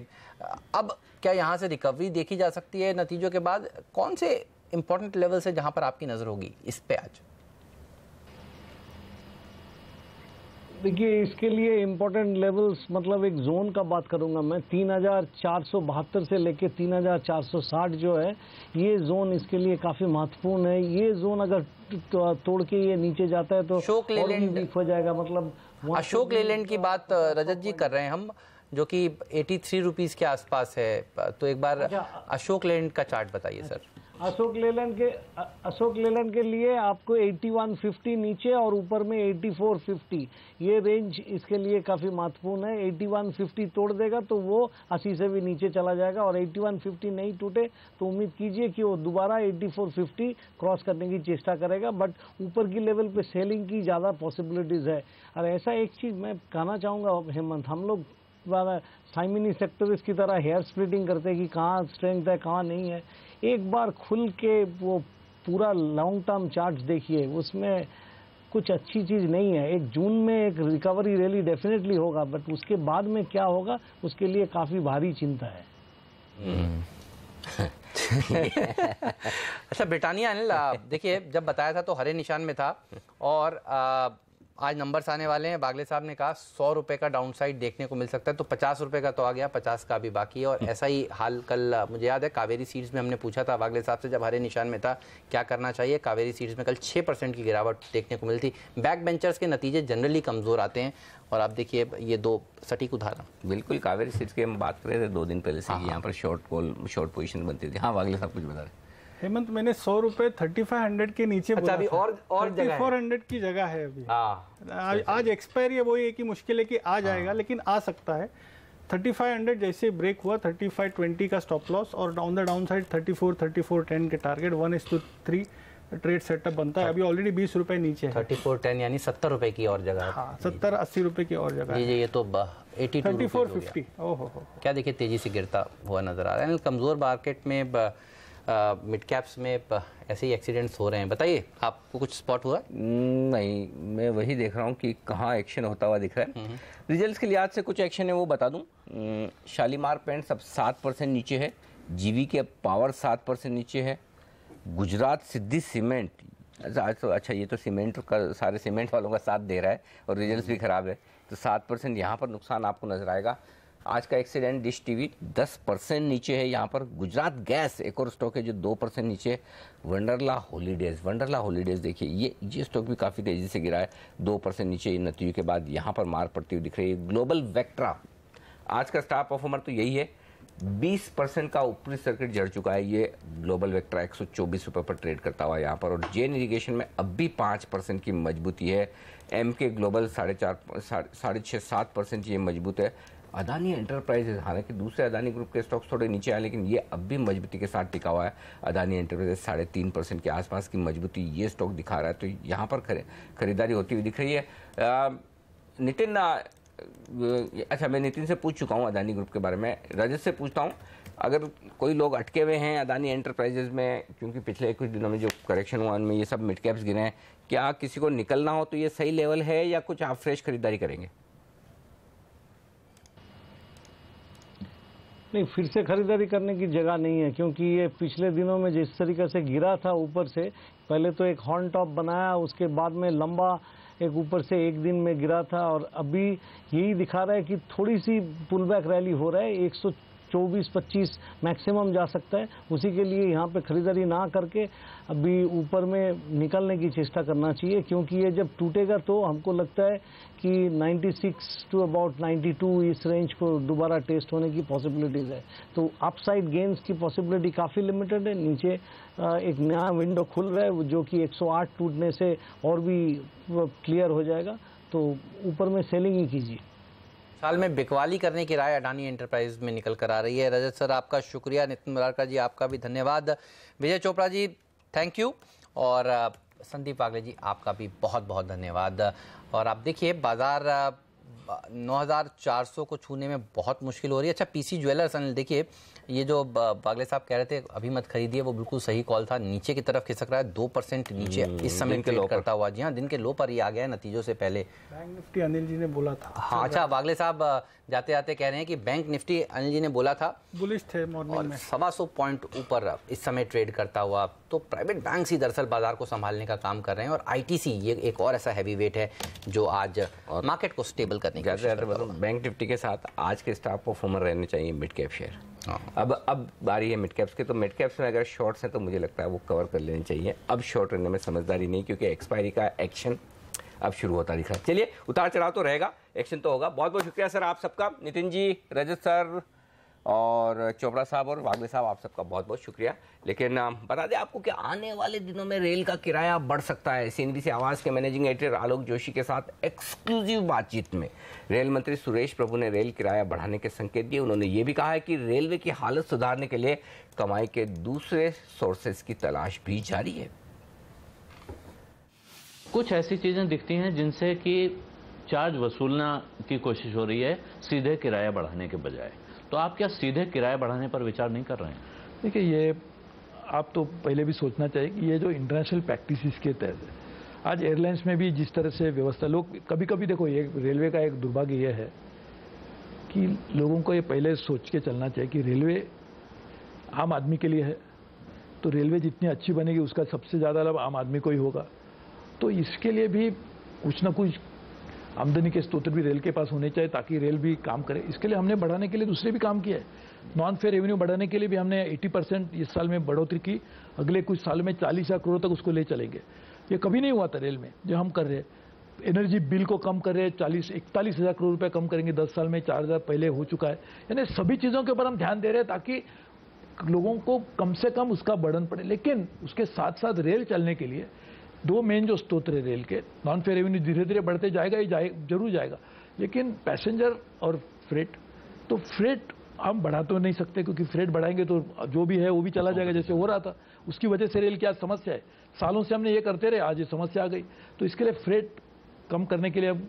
अब क्या यहाँ से रिकवरी देखी जा सकती है नतीजों के बाद? कौन से इंपॉर्टेंट लेवल्स है जहां पर आपकी नजर होगी इस पे आज? देखिए, इसके लिए इम्पोर्टेंट लेवल्स मतलब एक जोन का बात करूंगा मैं, 3472 से लेके 3460 जो है, ये जोन इसके लिए काफी महत्वपूर्ण है। ये जोन अगर तोड़ के ये नीचे जाता है तो अशोक लेलैंड वीक हो जाएगा। मतलब अशोक लेलैंड की बात रजत जी कर रहे हैं हम, जो कि 83 रुपीस के आसपास है, तो एक बार अशोक लेलैंड का चार्ट बताइए सर। अशोक लेलैंड के लिए आपको 8150 नीचे और ऊपर में 8450, ये रेंज इसके लिए काफ़ी महत्वपूर्ण है। 8150 तोड़ देगा तो वो 80 से भी नीचे चला जाएगा, और 8150 नहीं टूटे तो उम्मीद कीजिए कि वो दोबारा 8450 क्रॉस करने की चेष्टा करेगा, बट ऊपर की लेवल पे सेलिंग की ज़्यादा पॉसिबिलिटीज़ है। और ऐसा एक चीज़ मैं कहना चाहूँगा हेमंत, हम लोग साइमिनी सेक्टरिस्ट की तरह हेयर स्प्लिटिंग करते हैं कि कहाँ स्ट्रेंथ है कहाँ नहीं है। एक बार खुल के वो पूरा लॉन्ग टर्म चार्ट देखिए, उसमें कुछ अच्छी चीज़ नहीं है। एक जून में एक रिकवरी रैली डेफिनेटली होगा, बट उसके बाद में क्या होगा उसके लिए काफ़ी भारी चिंता है। अच्छा ब्रिटानिया अनिल, देखिए जब बताया था तो हरे निशान में था, और आज नंबर्स आने वाले हैं। बागले साहब ने कहा 100 रुपये का डाउन साइड देखने को मिल सकता है, तो 50 रुपये का तो आ गया, 50 का भी बाकी है। और ऐसा ही हाल कल मुझे याद है कावेरी सीड्स में हमने पूछा था बागले साहब से, जब हरे निशान में था क्या करना चाहिए। कावेरी सीड्स में कल 6% की गिरावट देखने को मिलती। बैक बेंचर्स के नतीजे जनरली कमज़ोर आते हैं, और आप देखिए ये दो सटीक उदाहरण। बिल्कुल, कावेरी सीड्स की हम बात कर रहे थे 2 दिन पहले से, यहाँ पर शॉर्ट पोजीशन बनती थी। हाँ बागले साहब कुछ बता रहे। हेमंत, मैंने 100 रुपये 3500 के नीचे बोला अभी और 3400 की जगह है अभी। आज एक्सपायरी है, वही एक ही मुश्किल है कि आ जाएगा, लेकिन आ सकता है। 3500 जैसे ब्रेक हुआ 3520 का स्टॉप लॉस, और ऑन द डाउन साइड 3410 के टारगेट 1:3 ट्रेड सेटअप बनता है। अभी ऑलरेडी 20 रुपए नीचे है। 3410 यानी 70 रुपए की और जगह है। हाँ, 70-80 रुपए की और जगह जी जी, ये तो 3450। ओहो, क्या देखिए तेजी से गिरता हुआ नजर आ रहा है। कमजोर मार्केट में मिड कैप्स में ऐसे ही एक्सीडेंट्स हो रहे हैं। बताइए, आपको कुछ स्पॉट हुआ? नहीं, मैं वही देख रहा हूँ कि कहाँ एक्शन होता हुआ दिख रहा है। रिजल्ट्स के लिहाज से कुछ एक्शन है वो बता दूँ। शालीमार पेंट्स अब 7% नीचे है, जीवी के पावर 7% नीचे है, गुजरात सिद्धि सीमेंट, अच्छा ये तो सीमेंट का, सारे सीमेंट वालों का साथ दे रहा है और रिजल्ट्स भी खराब है, तो 7% यहाँ पर नुकसान आपको नजर आएगा। आज का एक्सीडेंट डिश टीवी 10% नीचे है यहाँ पर। गुजरात गैस एक और स्टॉक है जो 2% नीचे है। वंडरला हॉलीडेज देखिए ये स्टॉक भी काफ़ी तेज़ी से गिरा है, 2% नीचे इन नतीजों के बाद यहाँ पर मार पड़ती हुई दिख रही है। ग्लोबल वेक्ट्रा आज का स्टार परफॉर्मर तो यही है, 20% का ऊपरी सर्किट जड़ चुका है ये ग्लोबल वेक्ट्रा, 124 रुपये पर ट्रेड करता हुआ यहाँ पर। और जेन इरिगेशन में अब भी 5% की मजबूती है। एमके ग्लोबल 6.5-7% ये मजबूत है। अदानी एंटरप्राइजेज, हालांकि दूसरे अदानी ग्रुप के स्टॉक्स थोड़े नीचे आए, लेकिन ये अब भी मजबूती के साथ टिका हुआ है। अदानी एंटरप्राइजेज 3.5% के आसपास की मजबूती ये स्टॉक दिखा रहा है, तो यहाँ पर खरीदारी होती हुई दिख रही है। नितिन, अच्छा मैं नितिन से पूछ चुका हूँ अदानी ग्रुप के बारे में, रजत से पूछता हूँ, अगर कोई लोग अटके हुए हैं अदानी एंटरप्राइजेज में, क्योंकि पिछले कुछ दिनों में जो करेक्शन हुआ उनमें ये सब मिड कैप्स गिरे हैं, क्या किसी को निकलना हो तो ये सही लेवल है या कुछ आप फ्रेश खरीदारी करेंगे? नहीं, फिर से खरीदारी करने की जगह नहीं है, क्योंकि ये पिछले दिनों में जिस तरीके से गिरा था ऊपर से, पहले तो एक हॉर्न टॉप बनाया, उसके बाद में लंबा एक ऊपर से एक दिन में गिरा था, और अभी यही दिखा रहा है कि थोड़ी सी पुल बैक रैली हो रहा है, 124-25 मैक्सिमम जा सकता है। उसी के लिए यहाँ पे खरीदारी ना करके अभी ऊपर में निकलने की चेष्टा करना चाहिए, क्योंकि ये जब टूटेगा तो हमको लगता है कि 96 टू अबाउट 92 इस रेंज को दोबारा टेस्ट होने की पॉसिबिलिटीज़ है। तो अपसाइड गेंस की पॉसिबिलिटी काफ़ी लिमिटेड है। नीचे एक नया विंडो खुल रहा है जो कि 108 टूटने से और भी क्लियर हो जाएगा, तो ऊपर में सेलिंग ही कीजिए। साल में बिकवाली करने की राय अडानी एंटरप्राइज में निकल कर आ रही है। रजत सर आपका शुक्रिया, नितिन मरारका जी आपका भी धन्यवाद, विजय चोपड़ा जी थैंक यू, और संदीप वागले जी आपका भी बहुत बहुत धन्यवाद। और आप देखिए बाजार 9,400 को छूने में बहुत मुश्किल हो रही है। अच्छा, पीसी ज्वेलर्स, अनिल देखिए, ये जो वागले साहब कह रहे थे अभी मत खरीदिए, वो बिल्कुल सही कॉल था। नीचे की तरफ खिसक रहा है 2% नीचे इस समय ट्रेड करता हुआ। जी हाँ, दिन के लो पर ही आ गया है नतीजों से पहले। बैंक निफ्टी अनिल जी ने बोला था। हाँ, अच्छा, वागले साहब जाते जाते कह रहे हैं कि बैंक निफ्टी अनिल जी ने बोला था बुलिश थे मॉर्निंग में, 125 पॉइंट ऊपर इस समय ट्रेड करता हुआ। तो प्राइवेट बैंक्स ही दरअसल बाजार को संभालने का काम कर रहे हैं और आईटीसी ये एक और ऐसा हैवी वेट है जो आज मार्केट को स्टेबल करने की कोशिश कर रहा है। बैंक निफ्टी के साथ आज के स्टॉक परफॉर्मर रहने चाहिए मिड कैप शेयर। अब बारी है मिड कैप्स की, तो मिड कैप्स में अगर शॉर्ट्स हैं तो मुझे लगता है वो कवर कर लेने चाहिए। अब शॉर्ट रहने में समझदारी नहीं, क्योंकि एक्सपायरी का एक्शन अब शुरू होता दिख रहा है। चलिए, उतार चढ़ाव तो रहेगा, एक्शन तो होगा। बहुत बहुत शुक्रिया सर आप सबका, नितिन जी, रजत सर और चोपड़ा साहब और वागले साहब, आप सबका बहुत बहुत शुक्रिया। लेकिन बता दें आपको कि आने वाले दिनों में रेल का किराया बढ़ सकता है। सीएनबीसी आवास के मैनेजिंग एडिटर आलोक जोशी के साथ एक्सक्लूसिव बातचीत में रेल मंत्री सुरेश प्रभु ने रेल किराया बढ़ाने के संकेत दिए। उन्होंने ये भी कहा है कि रेलवे की हालत सुधारने के लिए कमाई के दूसरे सोर्सेज की तलाश भी जारी है। कुछ ऐसी चीजें दिखती हैं जिनसे कि चार्ज वसूलना की कोशिश हो रही है सीधे किराया बढ़ाने के बजाय। तो आप क्या सीधे किराया बढ़ाने पर विचार नहीं कर रहे हैं? देखिए, ये आप तो पहले भी सोचना चाहिए कि ये जो इंटरनेशनल प्रैक्टिसेस के तहत है, आज एयरलाइंस में भी जिस तरह से व्यवस्था, लोग कभी कभी देखो, ये रेलवे का एक दुर्भाग्य ये है कि लोगों को ये पहले सोच के चलना चाहिए कि रेलवे आम आदमी के लिए है, तो रेलवे जितनी अच्छी बनेगी उसका सबसे ज़्यादा लाभ आम आदमी को ही होगा। तो इसके लिए भी कुछ ना कुछ आमदनी के स्रोत भी रेल के पास होने चाहिए ताकि रेल भी काम करे। इसके लिए हमने बढ़ाने के लिए दूसरे भी काम किया है। नॉन फेयर रेवेन्यू बढ़ाने के लिए भी हमने 80% इस साल में बढ़ोतरी की, अगले कुछ साल में 40,000 करोड़ तक उसको ले चलेंगे। ये कभी नहीं हुआ था रेल में, जो हम कर रहे हैं। एनर्जी बिल को कम कर रहे हैं, 41,000 करोड़ रुपये कम करेंगे 10 साल में, 4,000 पहले हो चुका है। यानी सभी चीज़ों के ऊपर हम ध्यान दे रहे हैं ताकि लोगों को कम से कम उसका बर्डन पड़े। लेकिन उसके साथ साथ रेल चलने के लिए दो मेन जो स्रोत है रेल के, नॉन फेयर रेवेन्यू धीरे धीरे बढ़ते जाएगा ही, जरूर जाएगा, लेकिन पैसेंजर और फ्रेट, तो फ्रेट हम बढ़ा तो नहीं सकते, क्योंकि फ्रेट बढ़ाएंगे तो जो भी है वो भी चला जाएगा, जैसे हो रहा था। उसकी वजह से रेल की आज समस्या है। सालों से हमने ये करते रहे, आज ये समस्या आ गई। तो इसके लिए फ्रेट कम करने के लिए हम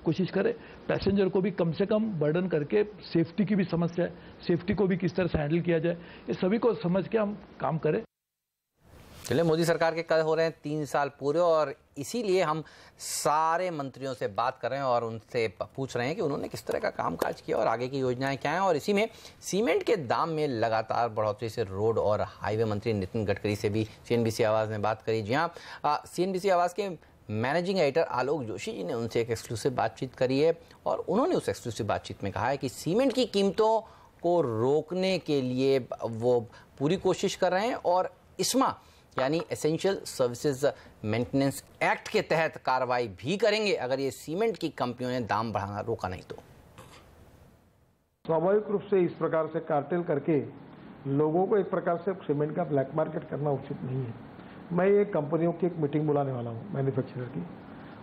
कोशिश करें, पैसेंजर को भी कम से कम बर्डन करके, सेफ्टी की भी समस्या है, सेफ्टी को भी किस तरह से हैंडल किया जाए, ये सभी को समझ के हम काम करें। चलिए, मोदी सरकार के कल हो रहे हैं 3 साल पूरे, और इसीलिए हम सारे मंत्रियों से बात कर रहे हैं और उनसे पूछ रहे हैं कि उन्होंने किस तरह का कामकाज किया और आगे की योजनाएं क्या हैं। और इसी में सीमेंट के दाम में लगातार बढ़ोतरी से रोड और हाईवे मंत्री नितिन गडकरी से भी सीएनबीसी आवाज़ में बात करी। जी हाँ, सीएनबीसी आवाज़ के मैनेजिंग एडिटर आलोक जोशी जी ने उनसे एक एक्सक्लूसिव बातचीत करी है और उन्होंने उस एक्सक्लूसिव बातचीत में कहा है कि सीमेंट की कीमतों को रोकने के लिए वो पूरी कोशिश कर रहे हैं और इस्मा यानी एसेंशियल सर्विसेज मेंटेनेंस एक्ट के तहत कार्रवाई भी करेंगे अगर ये सीमेंट की कंपनियों ने दाम बढ़ाना रोका नहीं तो। स्वाभाविक रूप से इस प्रकार से कार्टेल करके लोगों को एक प्रकार से सीमेंट का ब्लैक मार्केट करना उचित नहीं है। मैं ये कंपनियों की एक मीटिंग बुलाने वाला हूँ, मैन्युफैक्चरर की,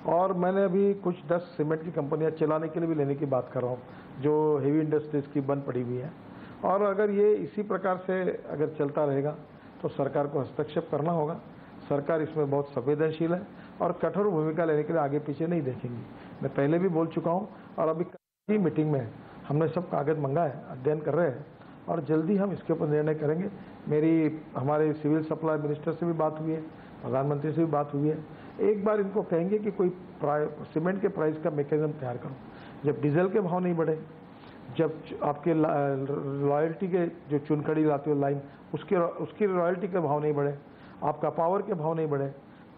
और मैंने अभी कुछ 10 सीमेंट की कंपनियां चलाने के लिए भी लेने की बात कर रहा हूँ, जो हेवी इंडस्ट्रीज की बंद पड़ी हुई है। और अगर ये इसी प्रकार से अगर चलता रहेगा तो सरकार को हस्तक्षेप करना होगा। सरकार इसमें बहुत संवेदनशील है और कठोर भूमिका लेने के लिए आगे पीछे नहीं देखेंगी। मैं पहले भी बोल चुका हूँ और अभी की मीटिंग में हमने सब कागज मंगा है, अध्ययन कर रहे हैं और जल्दी हम इसके ऊपर निर्णय करेंगे। मेरी हमारे सिविल सप्लाई मिनिस्टर से भी बात हुई है, प्रधानमंत्री से भी बात हुई है। एक बार इनको कहेंगे कि कोई सीमेंट के प्राइस का मैकेनिज्म तैयार करो। जब डीजल के भाव नहीं बढ़े, जब आपके रॉयल्टी के जो चुनखड़ी लाते हो लाइन, उसकी रॉयल्टी के भाव नहीं बढ़े, आपका पावर के भाव नहीं बढ़े,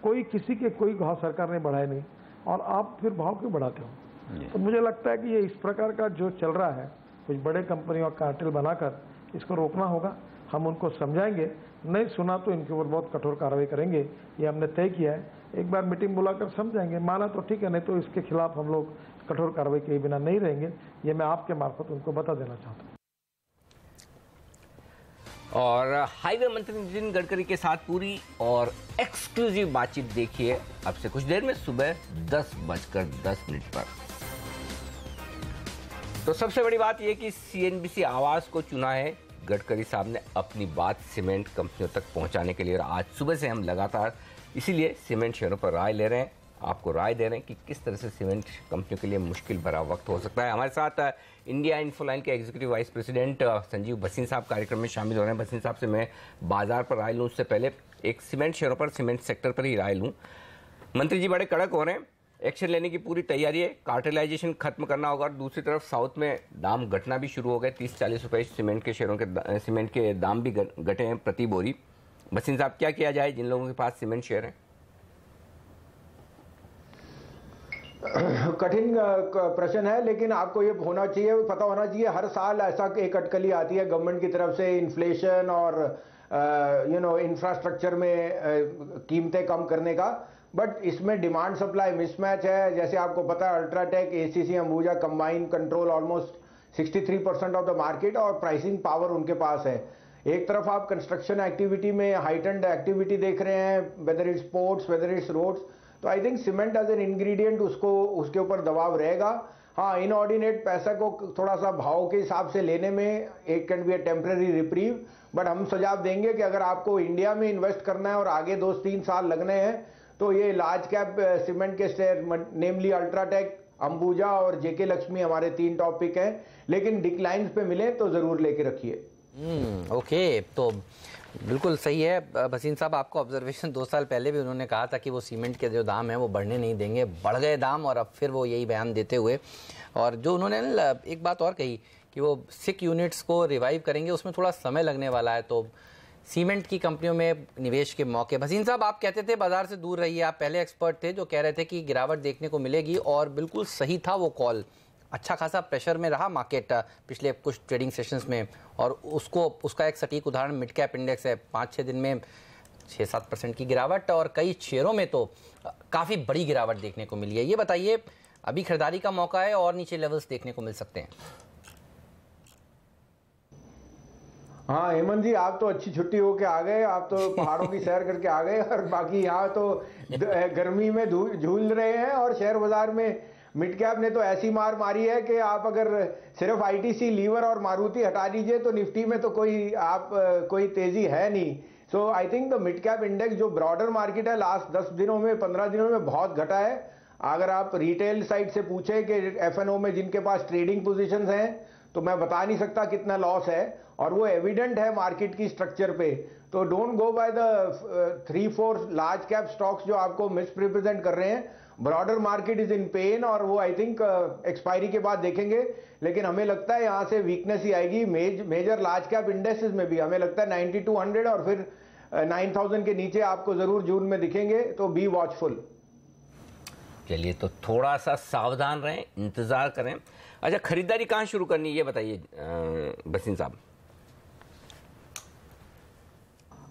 कोई किसी के कोई भाव सरकार ने बढ़ाए नहीं, और आप फिर भाव क्यों बढ़ाते हो? तो मुझे लगता है कि ये इस प्रकार का जो चल रहा है, कुछ बड़े कंपनियों का कार्टेल बनाकर इसको रोकना होगा। हम उनको समझाएंगे, नहीं सुना तो इनके ऊपर बहुत कठोर कार्रवाई करेंगे, ये हमने तय किया है। एक बार मीटिंग बुलाकर समझाएंगे, माना तो ठीक है, नहीं तो इसके खिलाफ हम लोग कठोर कार्रवाई के बिना नहीं रहेंगे। ये मैं आपके मार्फत उनको बता देना चाहता हूँ। और हाईवे मंत्री नितिन गडकरी के साथ पूरी और एक्सक्लूसिव बातचीत देखिए अब से कुछ देर में सुबह 10:10 पर। तो सबसे बड़ी बात यह कि सीएनबीसी आवाज को चुना है गडकरी साहब ने अपनी बात सीमेंट कंपनियों तक पहुंचाने के लिए, और आज सुबह से हम लगातार इसीलिए सीमेंट शेयरों पर राय ले रहे हैं। आपको राय दे रहे हैं कि किस तरह से सीमेंट कंपनियों के लिए मुश्किल भरा वक्त हो सकता है। हमारे साथ इंडिया इन्फोलाइन के executive vice president Sanjeev Bhasin साहब कार्यक्रम में शामिल हो रहे हैं। भसीन साहब से मैं बाजार पर राय लूँ उससे पहले एक सीमेंट शेयरों पर, सीमेंट सेक्टर पर ही राय लूँ। मंत्री जी बड़े कड़क हो रहे हैं, एक्शन लेने की पूरी तैयारी है, कार्टेलाइजेशन खत्म करना होगा। और दूसरी तरफ साउथ में दाम घटना भी शुरू हो गए, 30-40 रुपए सीमेंट के शेयरों के सीमेंट के दाम भी घटे हैं प्रति बोरी। भसीन साहब क्या किया जाए जिन लोगों के पास सीमेंट शेयर है? कठिन प्रश्न है, लेकिन आपको ये होना चाहिए, पता होना चाहिए हर साल ऐसा एक अटकली आती है गवर्नमेंट की तरफ से इन्फ्लेशन और इंफ्रास्ट्रक्चर में कीमतें कम करने का, बट इसमें डिमांड सप्लाई मिसमैच है। जैसे आपको पता है UltraTech, ACC, Ambuja combine control almost 63% of the market और प्राइसिंग पावर उनके पास है। एक तरफ आप कंस्ट्रक्शन एक्टिविटी में हाइटेंड एक्टिविटी देख रहे हैं, whether it's ports, whether it's roads, तो I think cement as an ingredient उसके ऊपर दबाव रहेगा। हाँ, इनऑर्डिनेट पैसा को थोड़ा सा भाव के हिसाब से लेने में एक can be a temporary reprieve, but हम सुझाव देंगे कि अगर आपको इंडिया में इन्वेस्ट करना है और आगे 2-3 साल लगने हैं तो ये लार्ज कैप सीमेंट के शेयर, नेमली अल्ट्राटेक, अंबुजा और जेके लक्ष्मी हमारे 3 टॉपिक हैं, लेकिन डिक्लाइंस पे मिले तो जरूर लेके रखिए। ओके, तो बिल्कुल सही है भसीन साहब, आपको ऑब्जर्वेशन 2 साल पहले भी उन्होंने कहा था कि वो सीमेंट के जो दाम है वो बढ़ने नहीं देंगे, बढ़ गए दाम, और अब फिर वो यही बयान देते हुए, और जो उन्होंने एक बात और कही कि वो 6 यूनिट्स को रिवाइव करेंगे, उसमें थोड़ा समय लगने वाला है, तो सीमेंट की कंपनियों में निवेश के मौके। भसीन साहब, आप कहते थे बाजार से दूर रहिए, आप पहले एक्सपर्ट थे जो कह रहे थे कि गिरावट देखने को मिलेगी, और बिल्कुल सही था वो कॉल। अच्छा खासा प्रेशर में रहा मार्केट पिछले कुछ ट्रेडिंग सेशंस में, और उसका एक सटीक उदाहरण मिड कैप इंडेक्स है, 5-6 दिन में 6-7% की गिरावट, और कई शेयरों में तो काफ़ी बड़ी गिरावट देखने को मिली है। ये बताइए, अभी खरीदारी का मौका है और नीचे लेवल्स देखने को मिल सकते हैं? हाँ हेमंत जी, आप तो अच्छी छुट्टी होके आ गए, आप तो पहाड़ों की सैर करके आ गए, और बाकी यहाँ तो गर्मी में झूल रहे हैं, और शेयर बाजार में मिड कैप ने तो ऐसी मार मारी है कि आप अगर सिर्फ आईटीसी, लीवर और मारुति हटा दीजिए तो निफ्टी में तो कोई तेजी है नहीं। So I think the mid cap index जो ब्रॉडर मार्केट है लास्ट 10 दिनों में, 15 दिनों में बहुत घटा है। अगर आप रिटेल साइड से पूछे कि एफएनओ में जिनके पास ट्रेडिंग पोजीशंस हैं, तो मैं बता नहीं सकता कितना लॉस है, और वो एविडेंट है मार्केट की स्ट्रक्चर पे। तो don't go by the 3-4 large cap stocks जो आपको मिस रिप्रेजेंट कर रहे हैं। Broader market is in pen, और वो आई थिंक एक्सपायरी के बाद देखेंगे, लेकिन हमें लगता है यहाँ से वीकनेस ही आएगी। मेजर लार्ज कैप इंडेक्सेस में भी हमें लगता है 9200 और फिर 9000 के नीचे आपको जरूर जून में दिखेंगे, तो बी वॉचफुल। चलिए, तो थोड़ा सा सावधान रहें, इंतजार करें। अच्छा, खरीदारी कहाँ शुरू करनी ये बताइए भसीन साहब।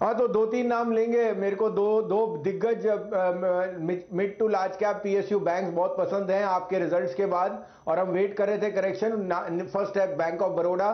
हाँ, तो 2-3 नाम लेंगे। मेरे को दो दिग्गज mid to large cap PSU banks बहुत पसंद हैं आपके रिजल्ट्स के बाद, और हम वेट कर रहे थे करेक्शन। फर्स्ट है bank of Baroda.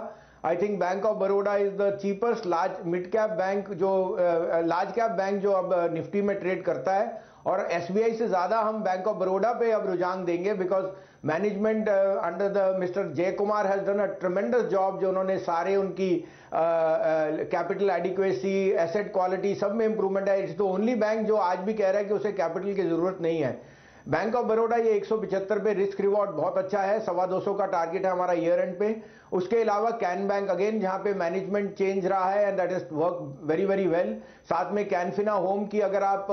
I think bank of Baroda is the cheapest large mid cap bank, जो लार्ज कैप बैंक जो अब निफ्टी में ट्रेड करता है, और एसबीआई से ज्यादा हम बैंक ऑफ बड़ौदा पे अब रुझान देंगे, because management under the mister Jay Kumar has done a tremendous job, जो उन्होंने सारे उनकी कैपिटल एडिक्वेसी, एसेट क्वालिटी सब में इंप्रूवमेंट है। इट्स द ओनली बैंक जो आज भी कह रहा है कि उसे कैपिटल की जरूरत नहीं है। बैंक ऑफ बड़ौदा ये 175 पे रिस्क रिवॉर्ड बहुत अच्छा है, 225 का टारगेट है हमारा ईयर एंड पे। उसके अलावा कैन बैंक अगेन, जहां पे मैनेजमेंट चेंज रहा है and that is work very very well. साथ में कैनफिना होम की अगर आप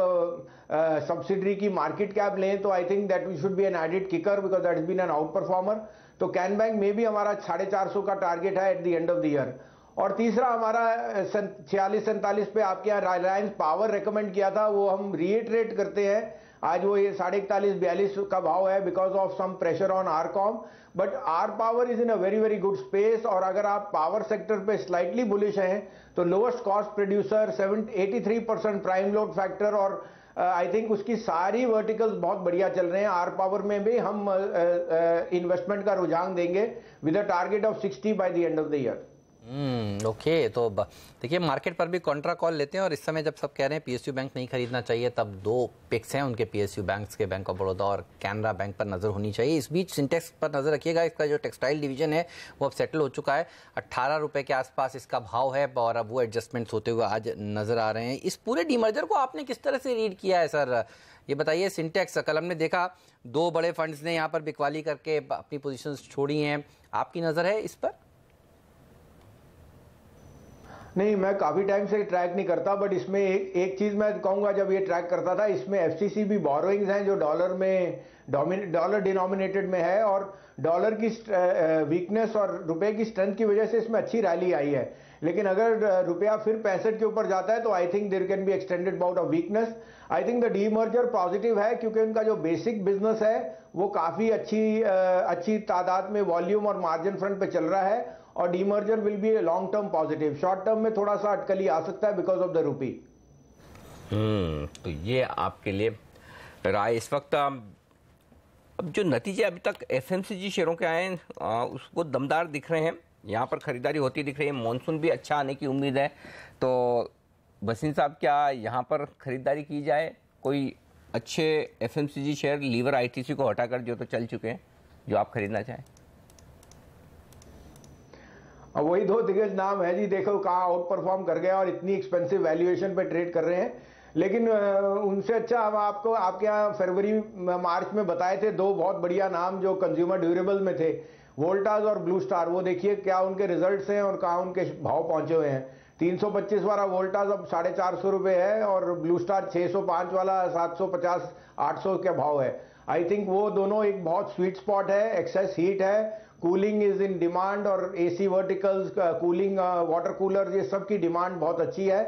सब्सिडरी की मार्केट कैप लें तो I think that we should be an added kicker, because that is been an outperformer. तो कैन बैंक में भी हमारा 450 का टारगेट है at the end of the year. और तीसरा हमारा 46-47 पे आपके यहाँ रिलायंस पावर रेकमेंड किया था, वो हम रीइटरेट करते हैं। आज वो ये 41.5-42 का भाव है because of some pressure on R com, but R power is in a very very good space. और अगर आप पावर सेक्टर पे स्लाइटली बुलिश हैं तो lowest cost producer, 83% prime load factor, और आई थिंक उसकी सारी वर्टिकल्स बहुत बढ़िया चल रहे हैं। आर पावर में भी हम इन्वेस्टमेंट का रुझान देंगे with a target of 60 by the end of the year. Okay, तो देखिए मार्केट पर भी कॉन्ट्रा कॉल लेते हैं और इस समय जब सब कह रहे हैं पीएसयू बैंक नहीं खरीदना चाहिए, तब दो पिक्स हैं उनके पीएसयू बैंक्स के, बैंक ऑफ बड़ौदा और कैनरा बैंक पर नज़र होनी चाहिए। इस बीच सिंटेक्स पर नज़र रखिएगा, इसका जो टेक्सटाइल डिवीजन है वो अब सेटल हो चुका है, 18 रुपये के आसपास इसका भाव है और अब वो एडजस्टमेंट्स होते हुए आज नज़र आ रहे हैं। इस पूरे डीमर्जर को आपने किस तरह से रीड किया है सर, ये बताइए। सिंटेक्स कल हमने देखा दो बड़े फंड्स ने यहाँ पर बिकवाली करके अपनी पोजीशंस छोड़ी हैं, आपकी नज़र है इस पर? नहीं, मैं काफ़ी टाइम से ट्रैक नहीं करता, बट इसमें एक चीज़ मैं कहूँगा, जब ये ट्रैक करता था इसमें एफसीसी भी बोरोइंग्स हैं जो डॉलर डिनोमिनेटेड में है, और डॉलर की वीकनेस और रुपए की स्ट्रेंथ की वजह से इसमें अच्छी रैली आई है। लेकिन अगर रुपया फिर 65 के ऊपर जाता है तो I think there can be extended bout of weakness. I think the demerger positive है क्योंकि उनका जो बेसिक बिजनेस है वो काफ़ी अच्छी तादाद में वॉल्यूम और मार्जिन फ्रंट पे चल रहा है, और demerger will be long term positive. Short term में थोड़ा सा अटकली आ सकता है बिकॉज ऑफ द रूपी। तो ये आपके लिए राय इस वक्त। अब जो नतीजे अभी तक एफएमसीजी शेयरों के आए हैं उसको दमदार दिख रहे हैं, यहाँ पर खरीदारी होती दिख रही है, मॉनसून भी अच्छा आने की उम्मीद है। तो भसीन साहब, क्या यहाँ पर खरीदारी की जाए? कोई अच्छे एफएमसीजी शेयर लीवर आईटीसी को हटाकर जो तो चल चुके हैं जो आप खरीदना चाहें? अब वही दो दिग्गज नाम है जी, देखो कहाँ आउट परफॉर्म कर गया और इतनी एक्सपेंसिव वैल्यूएशन पे ट्रेड कर रहे हैं। लेकिन उनसे अच्छा हम आपको आपके यहाँ फरवरी मार्च में बताए थे दो बहुत बढ़िया नाम जो कंज्यूमर ड्यूरेबल में थे, वोल्टास और ब्लू स्टार। वो देखिए क्या उनके रिजल्ट्स हैं और कहाँ उनके भाव पहुंचे हुए हैं। 325 वाला वोल्टास अब 450 रुपये है और ब्लू स्टार 605 वाला 750 800 का भाव है। आई थिंक वो दोनों एक बहुत स्वीट स्पॉट है, एक्सेस हीट है, कूलिंग इज इन डिमांड, और AC verticals, cooling, water cooler, ये सब की डिमांड बहुत अच्छी है।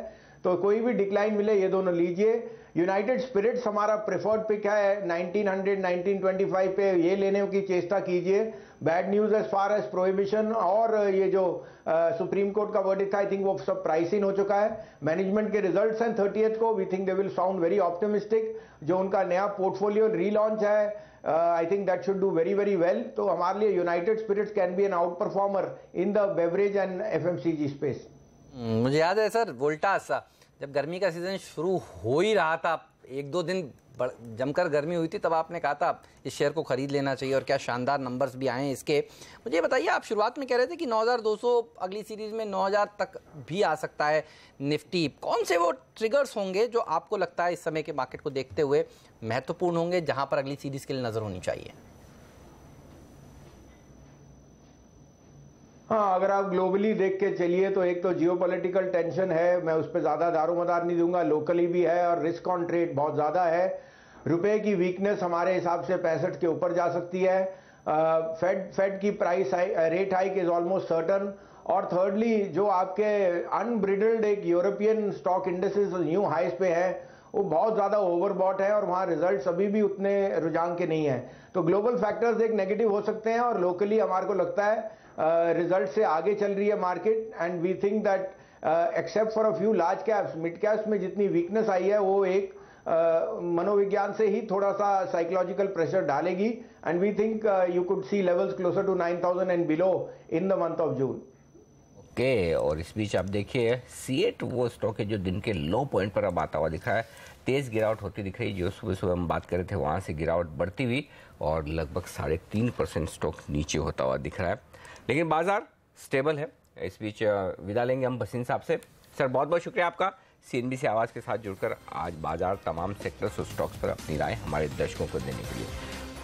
तो कोई भी डिक्लाइन मिले ये दोनों लीजिए। यूनाइटेड स्पिरिट्स हमारा प्रेफर्ड पिक है, 1900 1925 पे ये लेने की चेष्टा कीजिए। Bad news as far as prohibition और ये जो सुप्रीम कोर्ट का वर्डिक्ट था, आई थिंक वो सब प्राइस इन हो चुका है। मैनेजमेंट के रिजल्ट्स हैं 30th को, we think they will sound very optimistic. जो उनका नया पोर्टफोलियो रीलॉन्च है, I think that should do very very well. तो हमारे लिए United Spirits can be an outperformer in the beverage and FMCG space. मुझे याद है सर, वोल्टास जब गर्मी का सीजन शुरू हो ही रहा था, एक दो दिन जमकर गर्मी हुई थी, तब आपने कहा था इस शेयर को खरीद लेना चाहिए, और क्या शानदार नंबर्स भी आए हैं इसके। मुझे बताइए, आप शुरुआत में कह रहे थे कि 9200 अगली सीरीज में 9000 तक भी आ सकता है निफ्टी। कौन से वो ट्रिगर्स होंगे जो आपको लगता है इस समय के मार्केट को देखते हुए महत्वपूर्ण होंगे, जहां पर अगली सीरीज के लिए नजर होनी चाहिए? हाँ, अगर आप ग्लोबली देख के चलिए तो एक तो जियोपॉलिटिकल टेंशन है, मैं उस पर ज़्यादा दारोमदार नहीं दूंगा, लोकली भी है, और रिस्क ऑन ट्रेड बहुत ज़्यादा है। रुपए की वीकनेस हमारे हिसाब से 65 के ऊपर जा सकती है। फेड की price rate hike is almost certain. और थर्डली जो आपके अनब्रिडल्ड एक यूरोपियन स्टॉक इंडेक्सेस न्यू हाइस पे है, वो बहुत ज़्यादा ओवरबॉट है और वहाँ रिजल्ट्स अभी भी उतने रुझान के नहीं हैं। तो ग्लोबल फैक्टर्स एक नेगेटिव हो सकते हैं, और लोकली हमारे को लगता है रिजल्ट से आगे चल रही है market, and we think that except for a few large caps, mid caps में जितनी वीकनेस आई है वो एक मनोविज्ञान से ही थोड़ा सा साइकोलॉजिकल प्रेशर डालेगी, and we think you could see levels closer to 9000 and below in the month of June. Okay, और इस बीच आप देखिए सीएट वो स्टॉक है जो दिन के लो पॉइंट पर अब आता हुआ दिख रहा है, तेज गिरावट होती दिख रही है। जो सुबह सुबह हम बात कर रहे थे वहाँ से गिरावट बढ़ती हुई और लगभग 3.5% स्टॉक नीचे होता हुआ दिख रहा है, लेकिन बाजार स्टेबल है। इस बीच विदा लेंगे हम भसीन साहब से। सर, बहुत बहुत शुक्रिया आपका सीएनबीसी आवाज़ के साथ जुड़कर आज बाजार तमाम सेक्टर्स और स्टॉक्स पर अपनी राय हमारे दर्शकों को देने के लिए।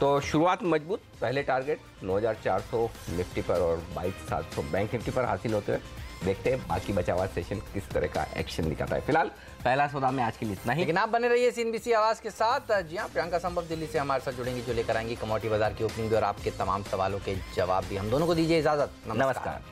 तो शुरुआत मजबूत, पहले टारगेट 9400 निफ्टी पर और 22700 बैंक निफ्टी पर हासिल होते हुए। देखते हैं बाकी बचा हुआ सेशन किस तरह का एक्शन दिखाता है। फिलहाल पहला सौदा में आज के लिए इतना ही, लेकिन आप बने रहिए सीएनबीसी आवाज़ के साथ। जी हाँ, प्रियंका संभव दिल्ली से हमारे साथ जुड़ेंगी, जो लेकर आएंगी कमोडिटी बाजार की ओपनिंग भी और आपके तमाम सवालों के जवाब भी। हम दोनों को दीजिए इजाज़त, नमस्कार।